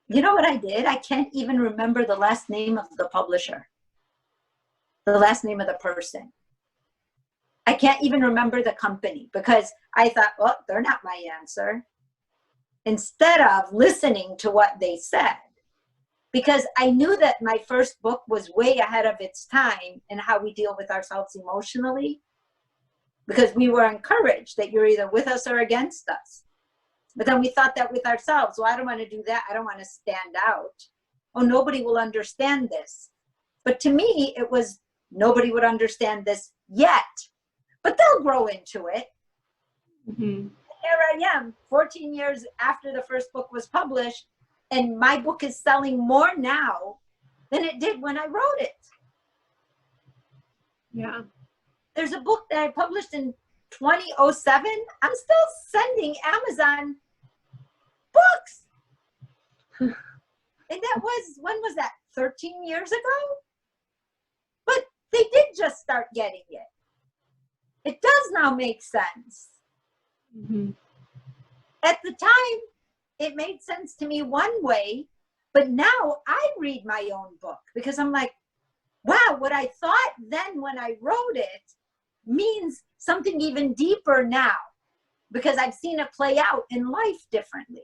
You know what I did? I can't even remember the last name of the publisher, the last name of the person. I can't even remember the company because I thought, well, they're not my answer. Instead of listening to what they said, because I knew that my first book was way ahead of its time in how we deal with ourselves emotionally, because we were encouraged that you're either with us or against us. But then we thought that with ourselves. Well, I don't want to do that. I don't want to stand out. Oh, nobody will understand this. But to me, it was nobody would understand this yet, but they'll grow into it. Mm-hmm. Here I am, 14 years after the first book was published, and my book is selling more now than it did when I wrote it. Yeah. There's a book that I published in 2007. I'm still sending Amazon books. And that was, when was that? 13 years ago? But they did just start getting it. It does now make sense. Mm-hmm. At the time, it made sense to me one way, but now I read my own book because I'm like, wow, what I thought then when I wrote it means something even deeper now because I've seen it play out in life differently.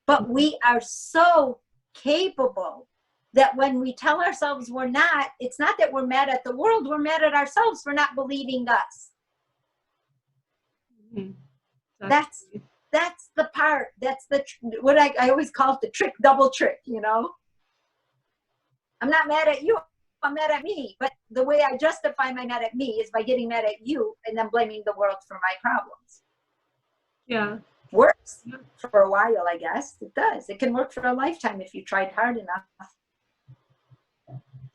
But we are so capable that when we tell ourselves we're not, it's not that we're mad at the world, we're mad at ourselves for not believing us. Mm-hmm. That's the part, that's the, what I always call it the trick, double trick, you know? I'm not mad at you, I'm mad at me. But the way I justify my mad at me is by getting mad at you and then blaming the world for my problems. Yeah. Works for a while, I guess. It does. It can work for a lifetime if you tried hard enough.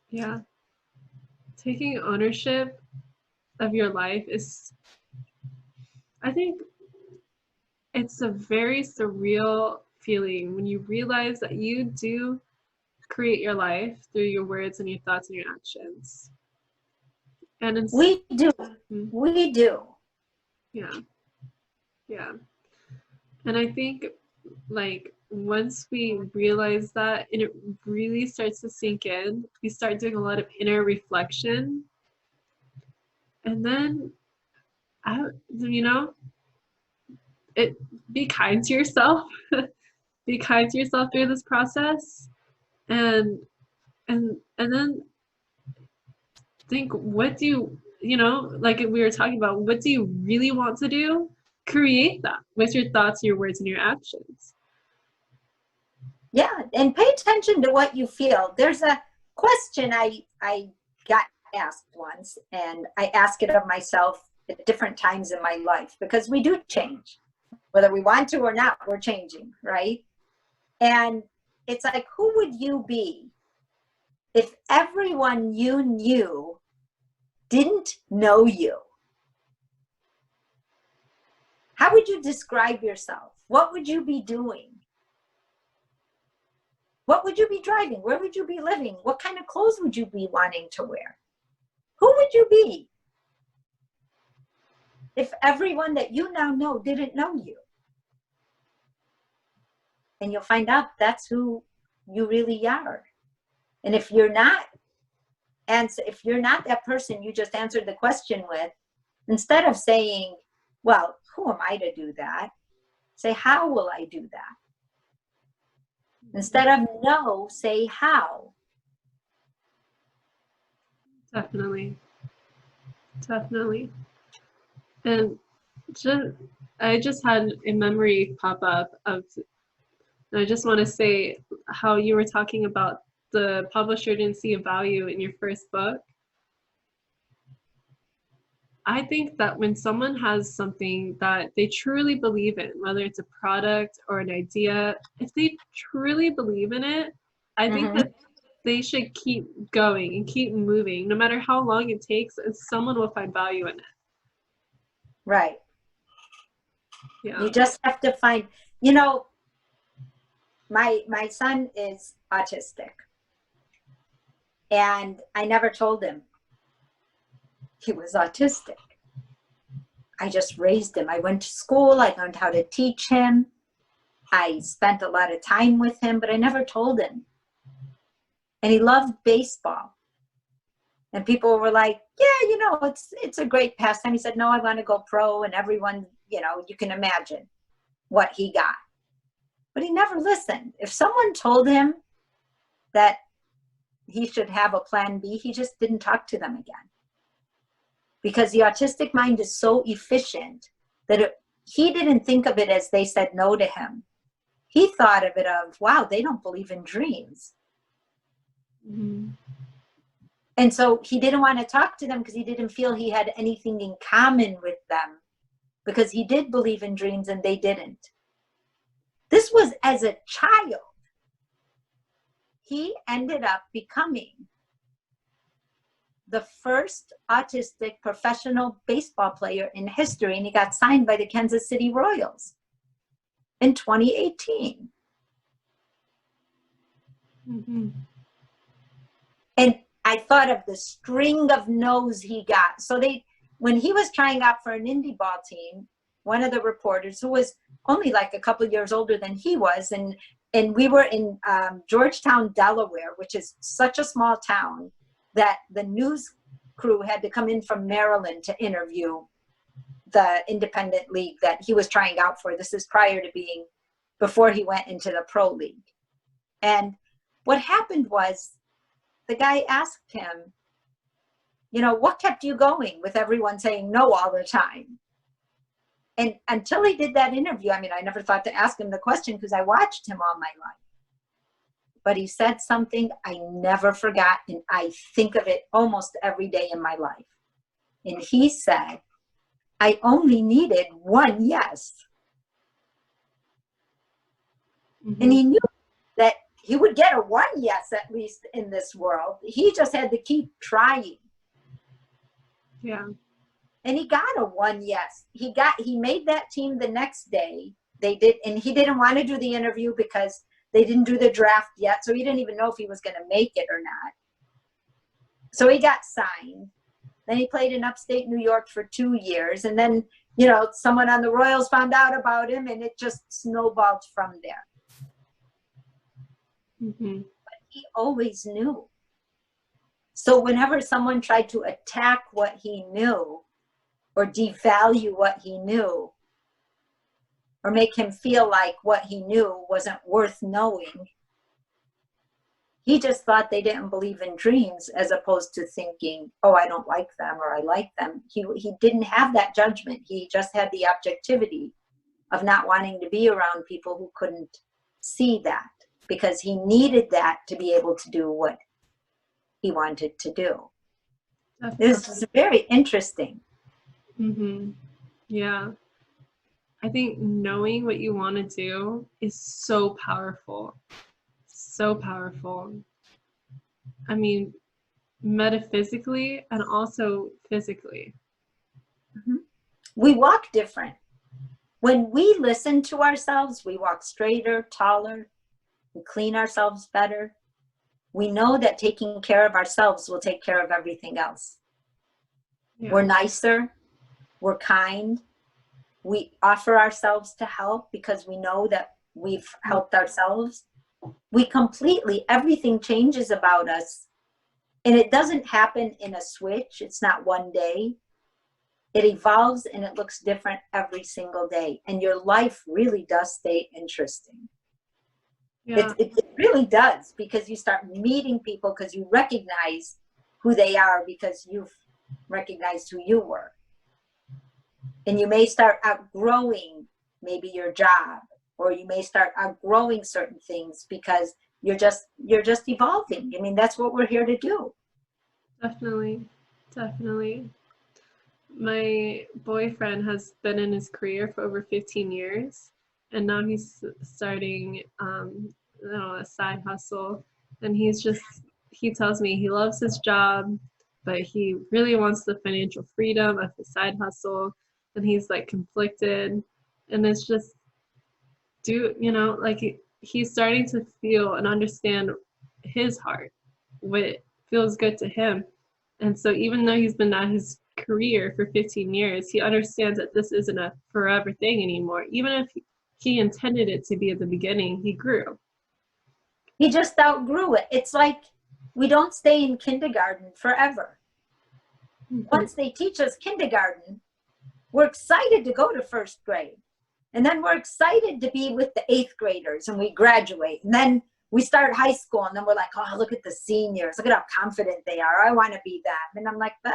Yeah. Taking ownership of your life is, I think it's a very surreal feeling when you realize that you do create your life through your words and your thoughts and your actions. And it's, we do. We do. Yeah. Yeah. And I think like once we realize that and it really starts to sink in, we start doing a lot of inner reflection. And then, be kind to yourself. Be kind to yourself through this process. And then think, what do you know, like we were talking about, what do you really want to do? Create that with your thoughts, your words, and your actions. Yeah, and pay attention to what you feel. There's a question I got asked once, and I ask it of myself at different times in my life, because we do change. Whether we want to or not, we're changing, right? And it's like, who would you be if everyone you knew didn't know you? How would you describe yourself? What would you be doing? What would you be driving? Where would you be living? What kind of clothes would you be wanting to wear? Who would you be if everyone that you now know didn't know you? And you'll find out that's who you really are. And if you're not that person you just answered the question with, instead of saying, well, who am I to do that? Say, how will I do that? Instead of no, say how. Definitely. And I just had a memory pop up of, and I just want to say how you were talking about the publisher didn't see a value in your first book. I think that when someone has something that they truly believe in, whether it's a product or an idea, if they truly believe in it, I think that they should keep going and keep moving, no matter how long it takes, and someone will find value in it. Right. Yeah. You just have to find, you know, my son is autistic, and I never told him he was autistic. I just raised him. I went to school, I learned how to teach him. I spent a lot of time with him, but I never told him. And he loved baseball. And people were like, yeah, you know, it's a great pastime. He said, no, I want to go pro. And everyone, you know, you can imagine what he got. But he never listened. If someone told him that he should have a plan B, he just didn't talk to them again. Because the autistic mind is so efficient that he didn't think of it as they said no to him. He thought of it of, wow, they don't believe in dreams. Mm-hmm. And so he didn't want to talk to them because he didn't feel he had anything in common with them, because he did believe in dreams and they didn't. This was as a child. He ended up becoming the first autistic professional baseball player in history, and he got signed by the Kansas City Royals in 2018. Mm-hmm. And I thought of the string of no's he got. So when he was trying out for an indie ball team, one of the reporters, who was only like a couple of years older than he was, and we were in Georgetown, Delaware, which is such a small town that the news crew had to come in from Maryland to interview the independent league that he was trying out for. This is before he went into the pro league. And what happened was, the guy asked him, you know, what kept you going with everyone saying no all the time? And until he did that interview, I mean, I never thought to ask him the question because I watched him all my life. But he said something I never forgot, and I think of it almost every day in my life. And he said, I only needed one yes. Mm-hmm. And he knew that he would get a one yes, at least in this world. He just had to keep trying. Yeah. And he got a one yes. He made that team the next day. They did, and he didn't want to do the interview because they didn't do the draft yet. So he didn't even know if he was going to make it or not. So he got signed. Then he played in upstate New York for 2 years. And then, you know, someone on the Royals found out about him, and it just snowballed from there. Mm-hmm. But he always knew. So whenever someone tried to attack what he knew, or devalue what he knew, or make him feel like what he knew wasn't worth knowing, he just thought they didn't believe in dreams, as opposed to thinking, oh, I don't like them or I like them. He didn't have that judgment. He just had the objectivity of not wanting to be around people who couldn't see that, because he needed that to be able to do what he wanted to do. This is very interesting. Mm-hmm. Yeah. I think knowing what you want to do is so powerful. So powerful. I mean, metaphysically and also physically. Mm-hmm. We walk different. When we listen to ourselves, we walk straighter, taller, we clean ourselves better. We know that taking care of ourselves will take care of everything else. Yeah. We're nicer, we're kind, we offer ourselves to help because we know that we've helped ourselves. We completely, everything changes about us. And it doesn't happen in a switch. It's not one day. It evolves and it looks different every single day. And your life really does stay interesting. Yeah. It really does, because you start meeting people because you recognize who they are because you've recognized who you were. And you may start outgrowing maybe your job, or you may start outgrowing certain things because you're just evolving. I mean, that's what we're here to do. Definitely. Definitely. My boyfriend has been in his career for over 15 years, and now he's starting a side hustle, and he tells me he loves his job, but he really wants the financial freedom of his side hustle, and he's like conflicted. And it's just, like he's starting to feel and understand his heart, what feels good to him. And so even though he's been at his career for 15 years, he understands that this isn't a forever thing anymore. Even if he intended it to be at the beginning, he grew. He just outgrew it. It's like we don't stay in kindergarten forever. Once they teach us kindergarten, we're excited to go to first grade. And then we're excited to be with the 8th graders and we graduate. And then we start high school and then we're like, oh, look at the seniors. Look at how confident they are. I want to be them. And I'm like, but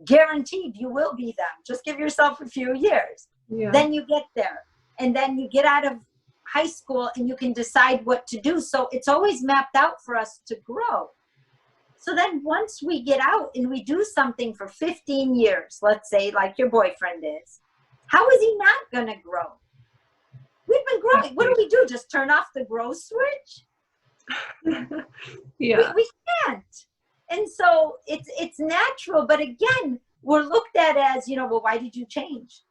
guaranteed you will be them. Just give yourself a few years. Yeah. Then you get there. And then you get out of high school and you can decide what to do. So it's always mapped out for us to grow. So then once we get out and we do something for 15 years, let's say like your boyfriend is, how is he not going to grow? We've been growing. What do? Just turn off the grow switch? Yeah. We can't. And so it's natural. But again, we're looked at as, well, why did you change?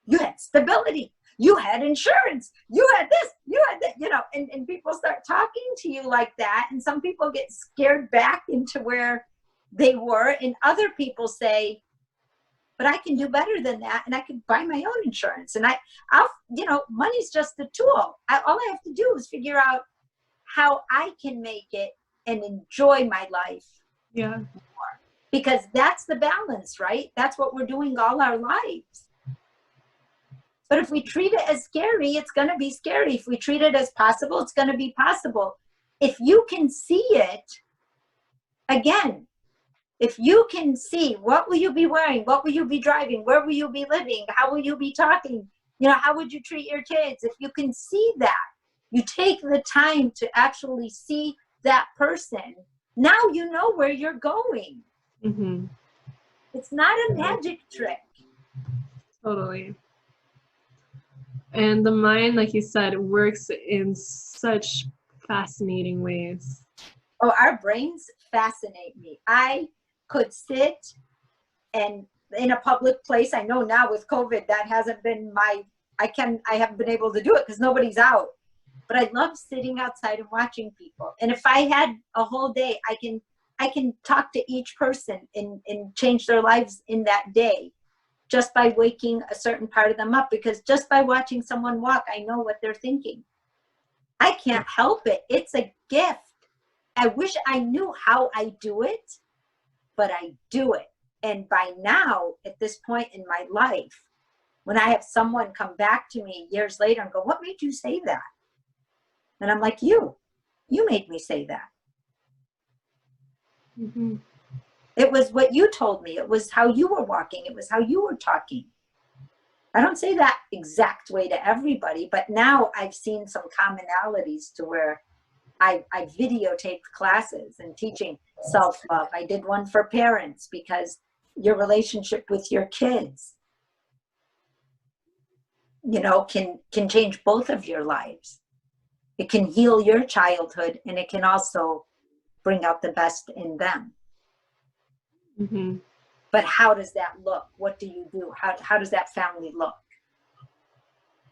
You had stability. You had insurance. You had this. You had that, and people start talking to you like that. And some people get scared back into where they were. And other people say, but I can do better than that, and I can buy my own insurance. And I'll money's just a tool. All I have to do is figure out how I can make it and enjoy my life. Yeah. More. Because that's the balance, right? That's what we're doing all our lives. But if we treat it as scary, it's going to be scary. If we treat it as possible, it's going to be possible. If you can see it, again, if you can see, what will you be wearing? What will you be driving? Where will you be living? How will you be talking? How would you treat your kids? If you can see that, you take the time to actually see that person. Now you know where you're going. Mm-hmm. It's not a magic trick. Totally. And the mind, like you said, works in such fascinating ways. Oh, our brains fascinate me. I could sit and in a public place. I know now with COVID, that hasn't been I haven't been able to do it because nobody's out. But I love sitting outside and watching people. And if I had a whole day, I can talk to each person and change their lives in that day just by waking a certain part of them up. Because just by watching someone walk, I know what they're thinking. I can't help it. It's a gift. I wish I knew how I do it, but I do it. And by now, at this point in my life, when I have someone come back to me years later and go, what made you say that? And I'm like, you made me say that. Mm-hmm. It was what you told me. It was how you were walking. It was how you were talking. I don't say that exact way to everybody, but now I've seen some commonalities to where I videotaped classes and teaching self-love. I did one for parents because your relationship with your kids, can change both of your lives. It can heal your childhood and it can also bring out the best in them. Mm-hmm. But how does that look? What do you do? How does that family look?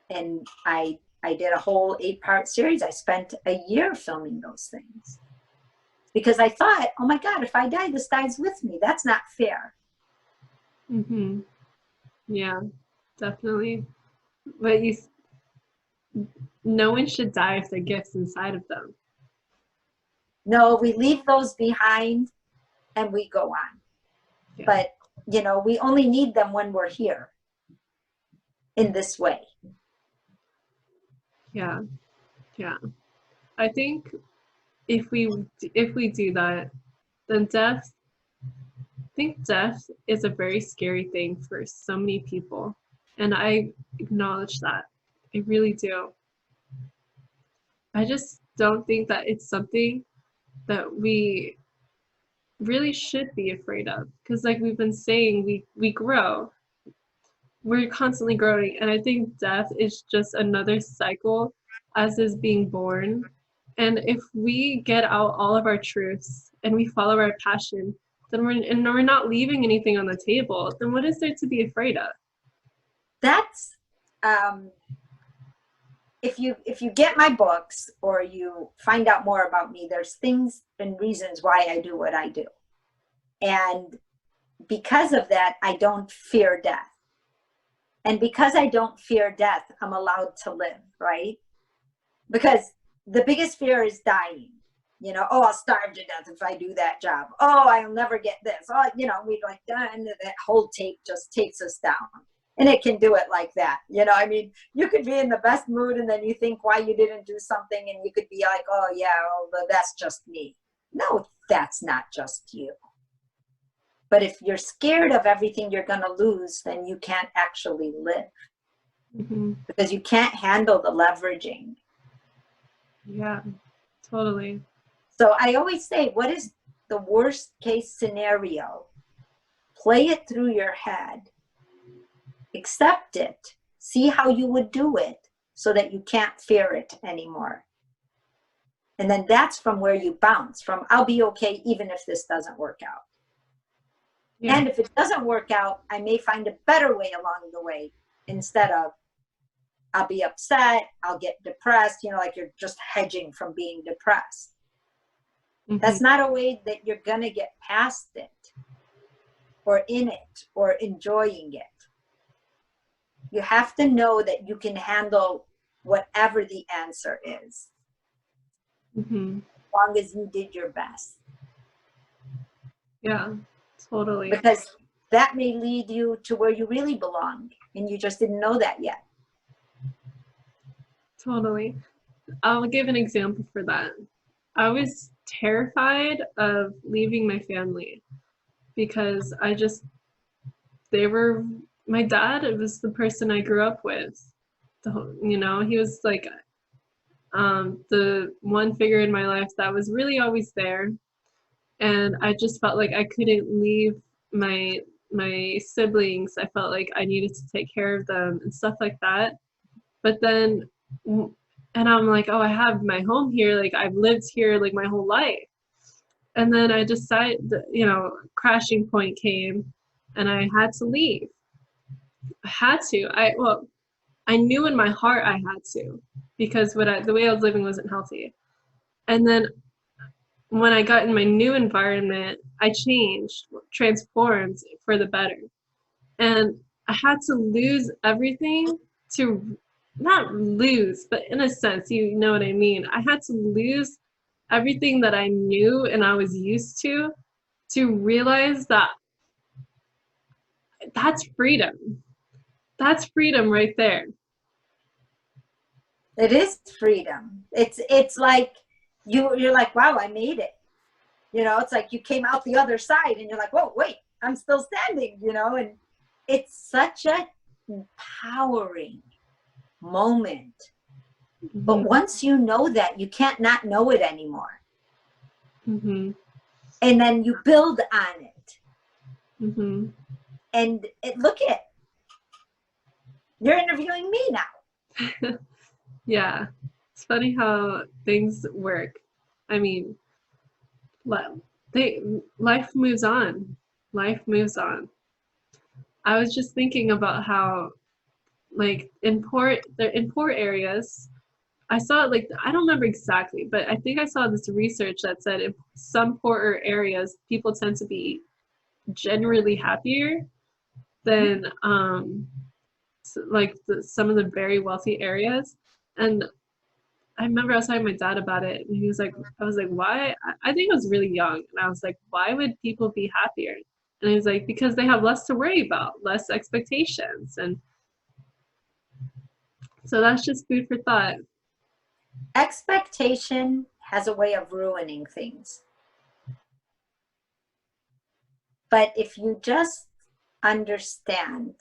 And I did a whole 8-part series. I spent a year filming those things because I thought, oh my God, if I die, this guy's with me. That's not fair. Mm-hmm. Yeah, definitely. But no one should die if the gift's inside of them. No, we leave those behind and we go on. Yeah. But, we only need them when we're here in this way. Yeah. Yeah. I think if we do that, then death is a very scary thing for so many people. And I acknowledge that. I really do. I just don't think that it's something that we really should be afraid of. Because like we've been saying, we grow. We're constantly growing. And I think death is just another cycle as is being born. And if we get out all of our truths and we follow our passion, then we're not leaving anything on the table, then what is there to be afraid of? That's if you get my books or you find out more about me, there's things and reasons why I do what I do. And because of that, I don't fear death. And because I don't fear death, I'm allowed to live, right? Because the biggest fear is dying. You know, oh, I'll starve to death if I do that job. Oh, I'll never get this. Oh, you know, we like, and that whole tape just takes us down. And it can do it like that. You know, I mean, you could be in the best mood and then you think why you didn't do something, and you could be like, oh yeah, well, that's just me. No, that's not just you. But if you're scared of everything you're going to lose, then you can't actually live. Mm-hmm. Because you can't handle the leveraging. Yeah, totally. So I always say, what is the worst case scenario? Play it through your head. Accept it. See how you would do it so that you can't fear it anymore. And then that's from where you bounce from. I'll be okay even if this doesn't work out. Yeah. And if it doesn't work out, I may find a better way along the way, instead of I'll be upset, I'll get depressed, you know, like you're just hedging from being depressed. Mm-hmm. That's not a way that you're going to get past it or in it or enjoying it. You have to know that you can handle whatever the answer is, mm-hmm. as long as you did your best. Yeah, totally. Because that may lead you to where you really belong, and you just didn't know that yet. Totally. I'll give an example for that. I was terrified of leaving my family because my dad, it was the person I grew up with. You know, he was like the one figure in my life that was really always there. And I just felt like I couldn't leave my siblings. I felt like I needed to take care of them and stuff like that. But then, and I'm like, oh, I have my home here. Like, I've lived here like my whole life. And then I decided, you know, crashing point came and I had to leave. I had to. I knew in my heart I had to, because the way I was living wasn't healthy. And then when I got in my new environment, I changed, transformed for the better. And I had to lose everything to, not lose, but in a sense, you know what I mean? I had to lose everything that I knew and I was used to realize that that's freedom. That's freedom right there. It is freedom. It's like you're like, wow, I made it. You know, it's like you came out the other side and you're like, whoa, wait, I'm still standing, you know, and it's such a empowering moment. Mm-hmm. But once you know that, you can't not know it anymore. Mm-hmm. And then you build on it. Mm-hmm. And look at, you're interviewing me now. Yeah, it's funny how things work. I mean, life moves on. Life moves on. I was just thinking about how, like, in poor areas, I saw, like, I don't remember exactly, but I think I saw this research that said in some poorer areas, people tend to be generally happier than some of the very wealthy areas. And I remember I was talking to my dad about it, and he was like, I was like, why? I think I was really young, and I was like, why would people be happier? And he was like, because they have less to worry about, less expectations. And so that's just food for thought. Expectation has a way of ruining things. But if you just understand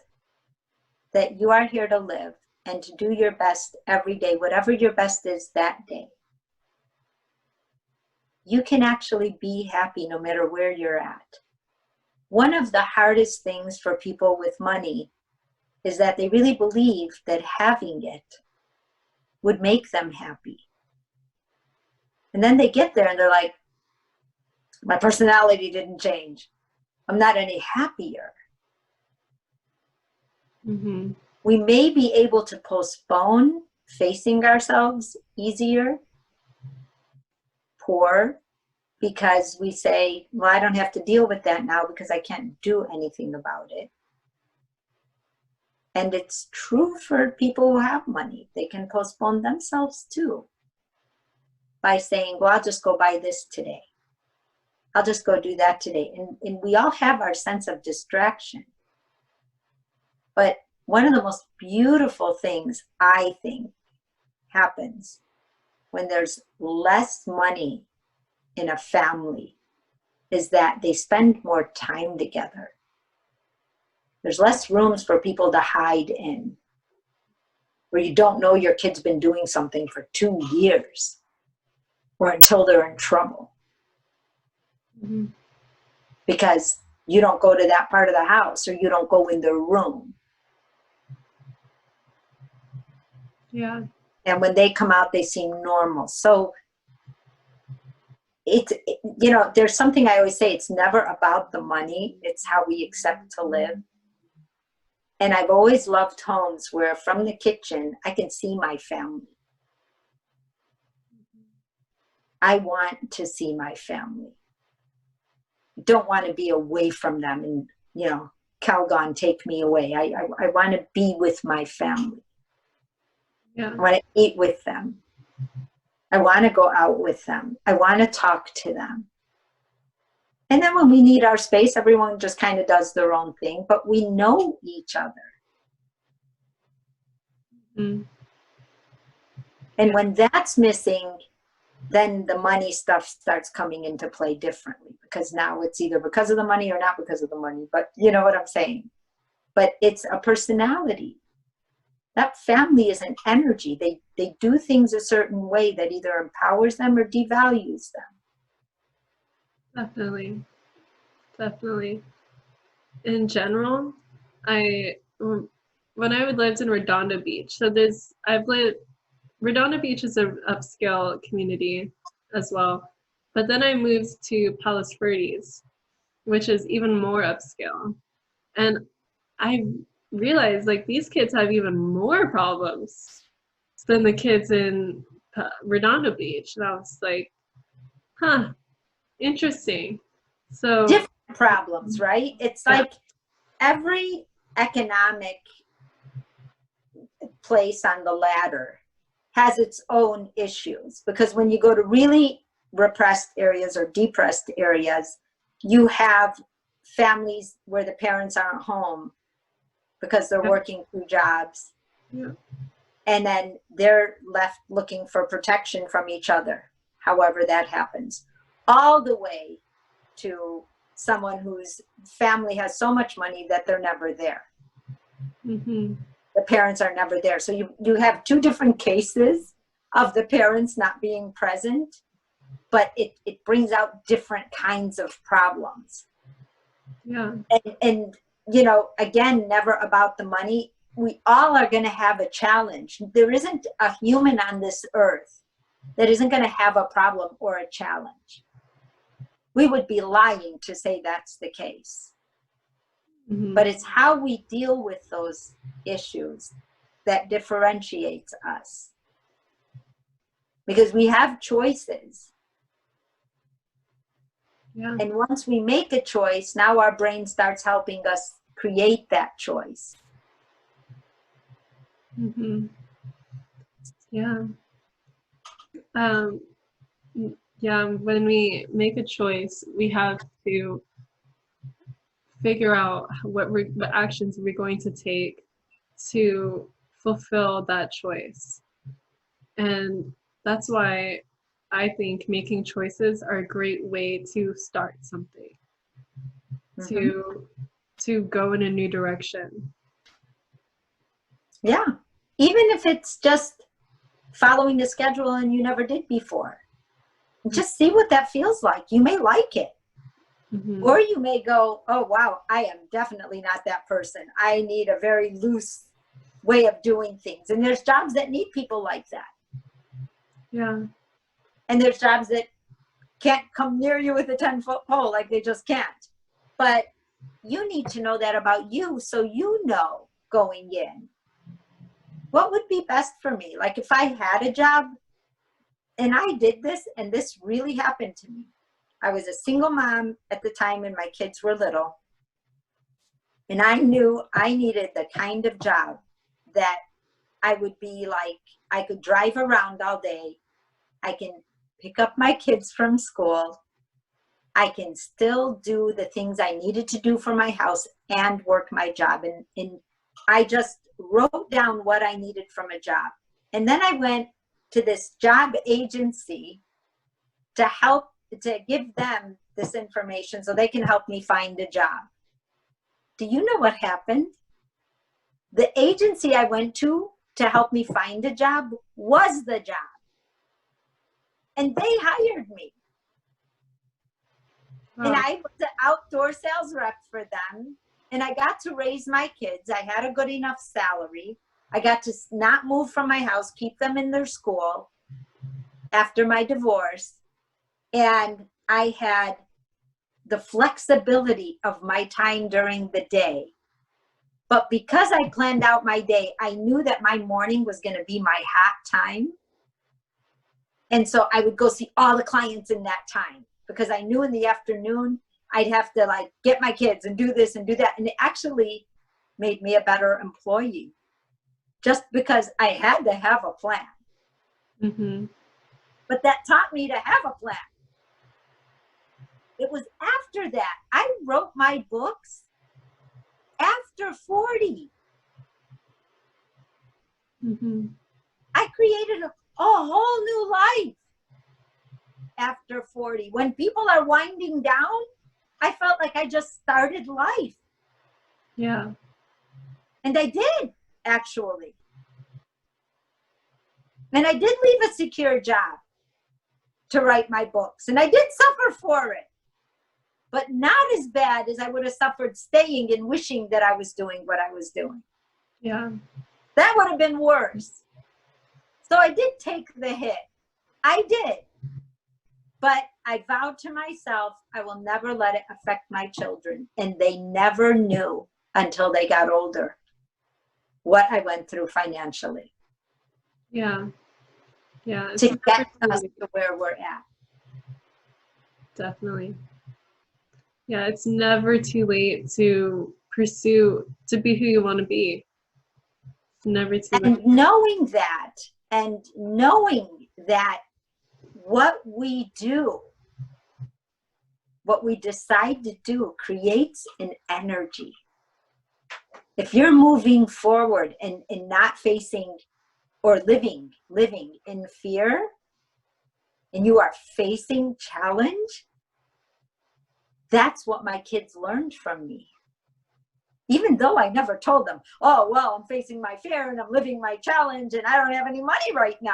that you are here to live and to do your best every day, whatever your best is that day, you can actually be happy no matter where you're at. One of the hardest things for people with money is that they really believe that having it would make them happy. And then they get there and they're like, my personality didn't change. I'm not any happier. Mm-hmm. We may be able to postpone facing ourselves easier, poor, because we say, well, I don't have to deal with that now because I can't do anything about it. And it's true for people who have money. They can postpone themselves too by saying, well, I'll just go buy this today. I'll just go do that today. And we all have our sense of distraction. But one of the most beautiful things, I think, happens when there's less money in a family is that they spend more time together. There's less rooms for people to hide in, where you don't know your kid's been doing something for 2 years or until they're in trouble. Mm-hmm. Because you don't go to that part of the house or you don't go in their room. Yeah. And when they come out, they seem normal. So you know, there's something I always say, it's never about the money. It's how we accept to live. And I've always loved homes where from the kitchen, I can see my family. I want to see my family. Don't want to be away from them and, you know, Calgon, take me away. I want to be with my family. Yeah. I want to eat with them. I want to go out with them. I want to talk to them. And then when we need our space, everyone just kind of does their own thing, but we know each other. Mm. And when that's missing, then the money stuff starts coming into play differently, because now it's either because of the money or not because of the money. But you know what I'm saying? But it's a personality. That family is an energy. They do things a certain way that either empowers them or devalues them. Definitely. Definitely. In general, when I lived in Redondo Beach, Redondo Beach is an upscale community as well. But then I moved to Palos Verdes, which is even more upscale. And I realized like these kids have even more problems than the kids in Redondo Beach. And I was like, huh, interesting. So Different problems, right? It's like every economic place on the ladder has its own issues, because when you go to really repressed areas or depressed areas, you have families where the parents aren't home because they're working 2 jobs. Yeah. And then they're left looking for protection from each other, however that happens, all the way to someone whose family has so much money that they're never there. Mm-hmm. The parents are never there. So you have 2 different cases of the parents not being present, but it brings out different kinds of problems. Yeah. And you know, again, never about the money. We all are going to have a challenge. There isn't a human on this earth that isn't going to have a problem or a challenge. We would be lying to say that's the case. Mm-hmm. But it's how we deal with those issues that differentiates us. Because we have choices. Yeah. And once we make a choice, now our brain starts helping us create that choice. Mm-hmm. Yeah. Yeah, when we make a choice, we have to figure out what actions we're going to take to fulfill that choice. And that's why I think making choices are a great way to start something, to go in a new direction. Yeah. Even if it's just following the schedule and you never did before. Just see what that feels like. You may like it. Mm-hmm. Or you may go, oh, wow, I am definitely not that person. I need a very loose way of doing things. And there's jobs that need people like that. Yeah. And there's jobs that can't come near you with a 10-foot pole, like they just can't. But you need to know that about you, so you know going in what would be best for me? Like if I had a job, and I did this, and this really happened to me. I was a single mom at the time when my kids were little. And I knew I needed the kind of job that I would be like, I could drive around all day. I can pick up my kids from school. I can still do the things I needed to do for my house and work my job. And I just wrote down what I needed from a job. And then I went to this job agency to give them this information so they can help me find a job. Do you know what happened? The agency I went to help me find a job was the job. And they hired me. Wow. And I was an outdoor sales rep for them. And I got to raise my kids. I had a good enough salary. I got to not move from my house, keep them in their school after my divorce. And I had the flexibility of my time during the day. But because I planned out my day, I knew that my morning was going to be my hot time. And so I would go see all the clients in that time, because I knew in the afternoon I'd have to like get my kids and do this and do that. And it actually made me a better employee, just because I had to have a plan. Mm-hmm. But that taught me to have a plan. It was after that I wrote my books after 40. Mm-hmm. I created a whole new life after 40. When people are winding down, I felt like I just started life. Yeah. And I did, actually. And I did leave a secure job to write my books. And I did suffer for it. But not as bad as I would have suffered staying and wishing that I was doing what I was doing. Yeah. That would have been worse. So I did take the hit. I did. But I vowed to myself, I will never let it affect my children. And they never knew until they got older what I went through financially. Yeah. Yeah. It's To get never us too late. to where we're at. Definitely. Yeah, it's never too late to pursue, to be who you want to be. It's never too late. And knowing that what we do, what we decide to do, creates an energy. If you're moving forward and not facing or living in fear, and you are facing challenge, that's what my kids learned from me. Even though I never told them, oh, well, I'm facing my fear and I'm living my challenge and I don't have any money right now.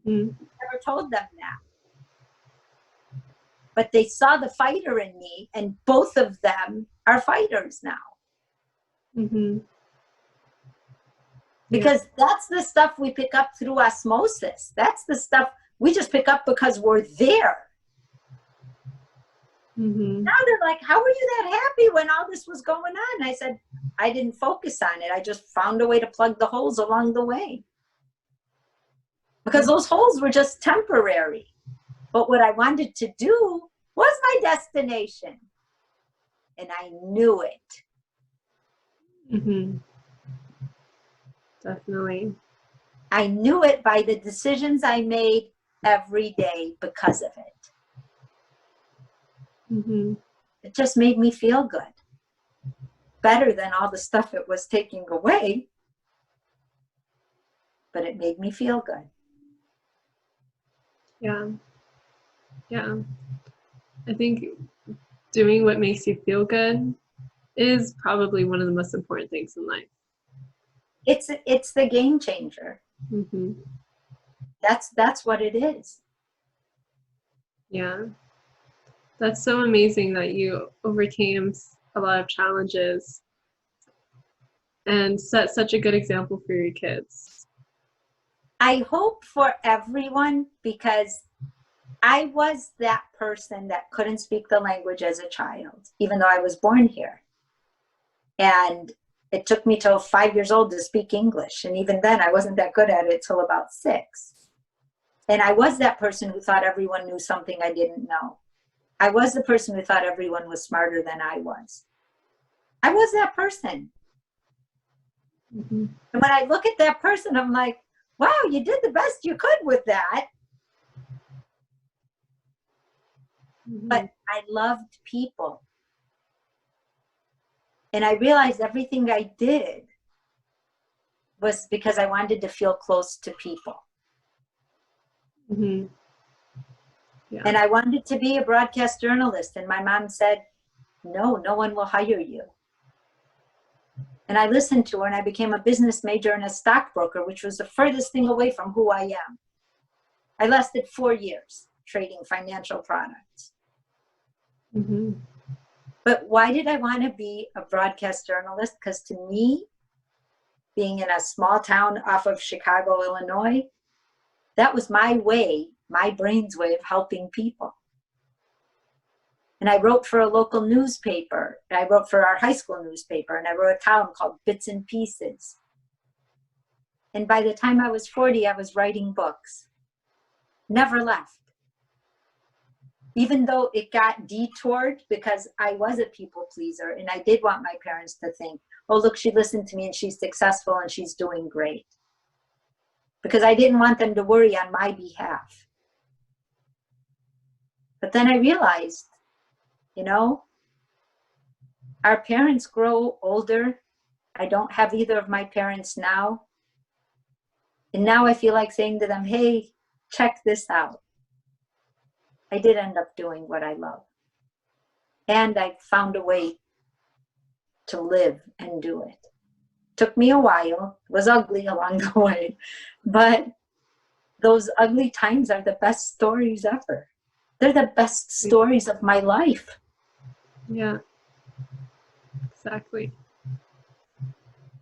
Mm-hmm. Never told them that. But they saw the fighter in me, and both of them are fighters now. Mm-hmm. Because that's the stuff we pick up through osmosis. That's the stuff we just pick up because we're there. Mm-hmm. Now they're like, how were you that happy when all this was going on? I said, I didn't focus on it. I just found a way to plug the holes along the way. Because those holes were just temporary. But what I wanted to do was my destination. And I knew it. Mm-hmm. Definitely. I knew it by the decisions I made every day because of it. Mm-hmm. It just made me feel good. Better than all the stuff it was taking away. But it made me feel good. Yeah. Yeah. I think doing what makes you feel good is probably one of the most important things in life. It's the game changer. Mm-hmm. That's what it is. Yeah. That's so amazing that you overcame a lot of challenges and set such a good example for your kids. I hope for everyone, because I was that person that couldn't speak the language as a child, even though I was born here. And It took me till 5 years old to speak English. And even then I wasn't that good at it till about 6. And I was that person who thought everyone knew something I didn't know. I was the person who thought everyone was smarter than I was. I was that person. Mm-hmm. And when I look at that person, I'm like, wow, you did the best you could with that. Mm-hmm. But I loved people. And I realized everything I did was because I wanted to feel close to people. Mm-hmm. Yeah. And I wanted to be a broadcast journalist. And my mom said, no, no one will hire you. And I listened to her, and I became a business major and a stockbroker, which was the furthest thing away from who I am. I lasted 4 years trading financial products. Mm-hmm. But why did I want to be a broadcast journalist? Because to me, being in a small town off of Chicago, Illinois, that was my way, my brain's way of helping people. And I wrote for a local newspaper. And I wrote for our high school newspaper. And I wrote a column called Bits and Pieces. And by the time I was 40, I was writing books. Never left. Even though it got detoured because I was a people pleaser. And I did want my parents to think, oh, look, she listened to me and she's successful and she's doing great. Because I didn't want them to worry on my behalf. But then I realized, you know, our parents grow older. I don't have either of my parents now. And now I feel like saying to them, hey, check this out. I did end up doing what I love. And I found a way to live and do it. Took me a while, was ugly along the way, but those ugly times are the best stories ever. They're the best stories of my life. Yeah, exactly.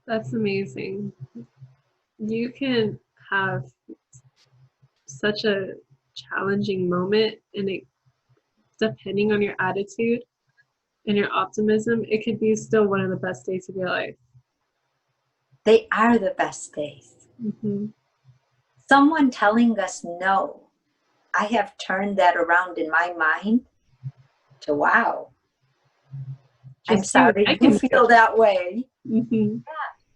That's amazing. You can have such a challenging moment, and it, depending on your attitude and your optimism, it could be still one of the best days of your life. They are the best days. Mm-hmm. Someone telling us no, I have turned that around in my mind to wow. I'm sorry you feel that way. Mm-hmm.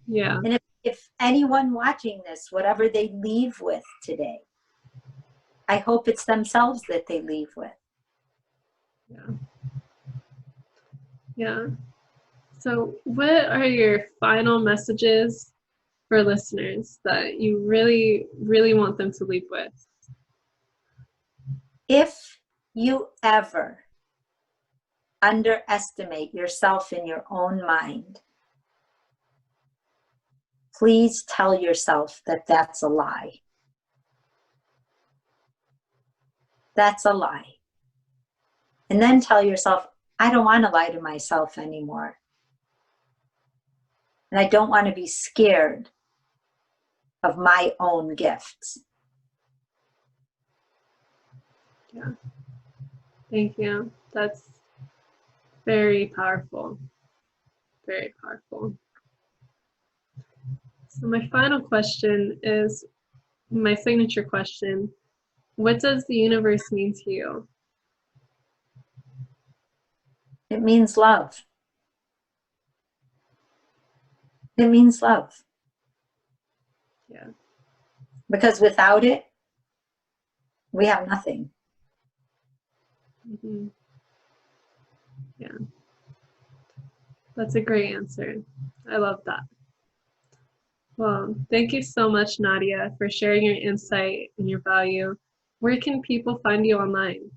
Yeah. And if anyone watching this, whatever they leave with today, I hope it's themselves that they leave with. Yeah. Yeah. So what are your final messages for listeners that you really, really want them to leave with? If you ever underestimate yourself in your own mind, please tell yourself that that's a lie. That's a lie. And then tell yourself, I don't want to lie to myself anymore. And I don't want to be scared of my own gifts. Yeah. Thank you. That's very powerful. Very powerful. So my final question is my signature question. What does the universe mean to you? It means love. It means love. Yeah. Because without it, we have nothing. Mm-hmm. Yeah. That's a great answer. I love that. Well, thank you so much, Nadia, for sharing your insight and your value. Where can people find you online?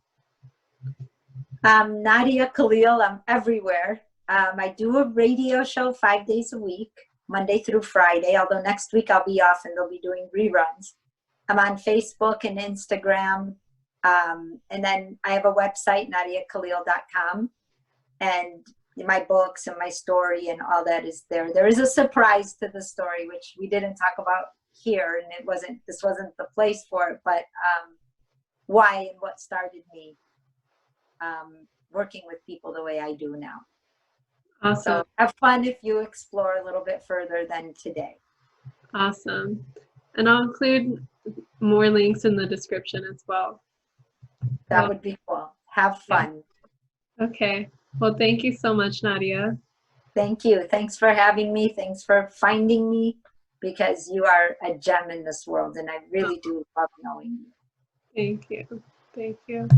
Nadia Khalil, I'm everywhere. I do a radio show 5 days a week, Monday through Friday, although next week I'll be off and they'll be doing reruns. I'm on Facebook and Instagram. And then I have a website, nadiakhalil.com. And my books and my story and all that is there. There is a surprise to the story, which we didn't talk about here, and this wasn't the place for it, but why and what started me working with people the way I do now. Awesome. So have fun if you explore a little bit further than today. Awesome. And I'll include more links in the description as well. That would be cool. Have fun. Okay. Well, thank you so much, Nadia. Thank you. Thanks for having me. Thanks for finding me, because you are a gem in this world, and I really do love knowing you. Thank you. Thank you.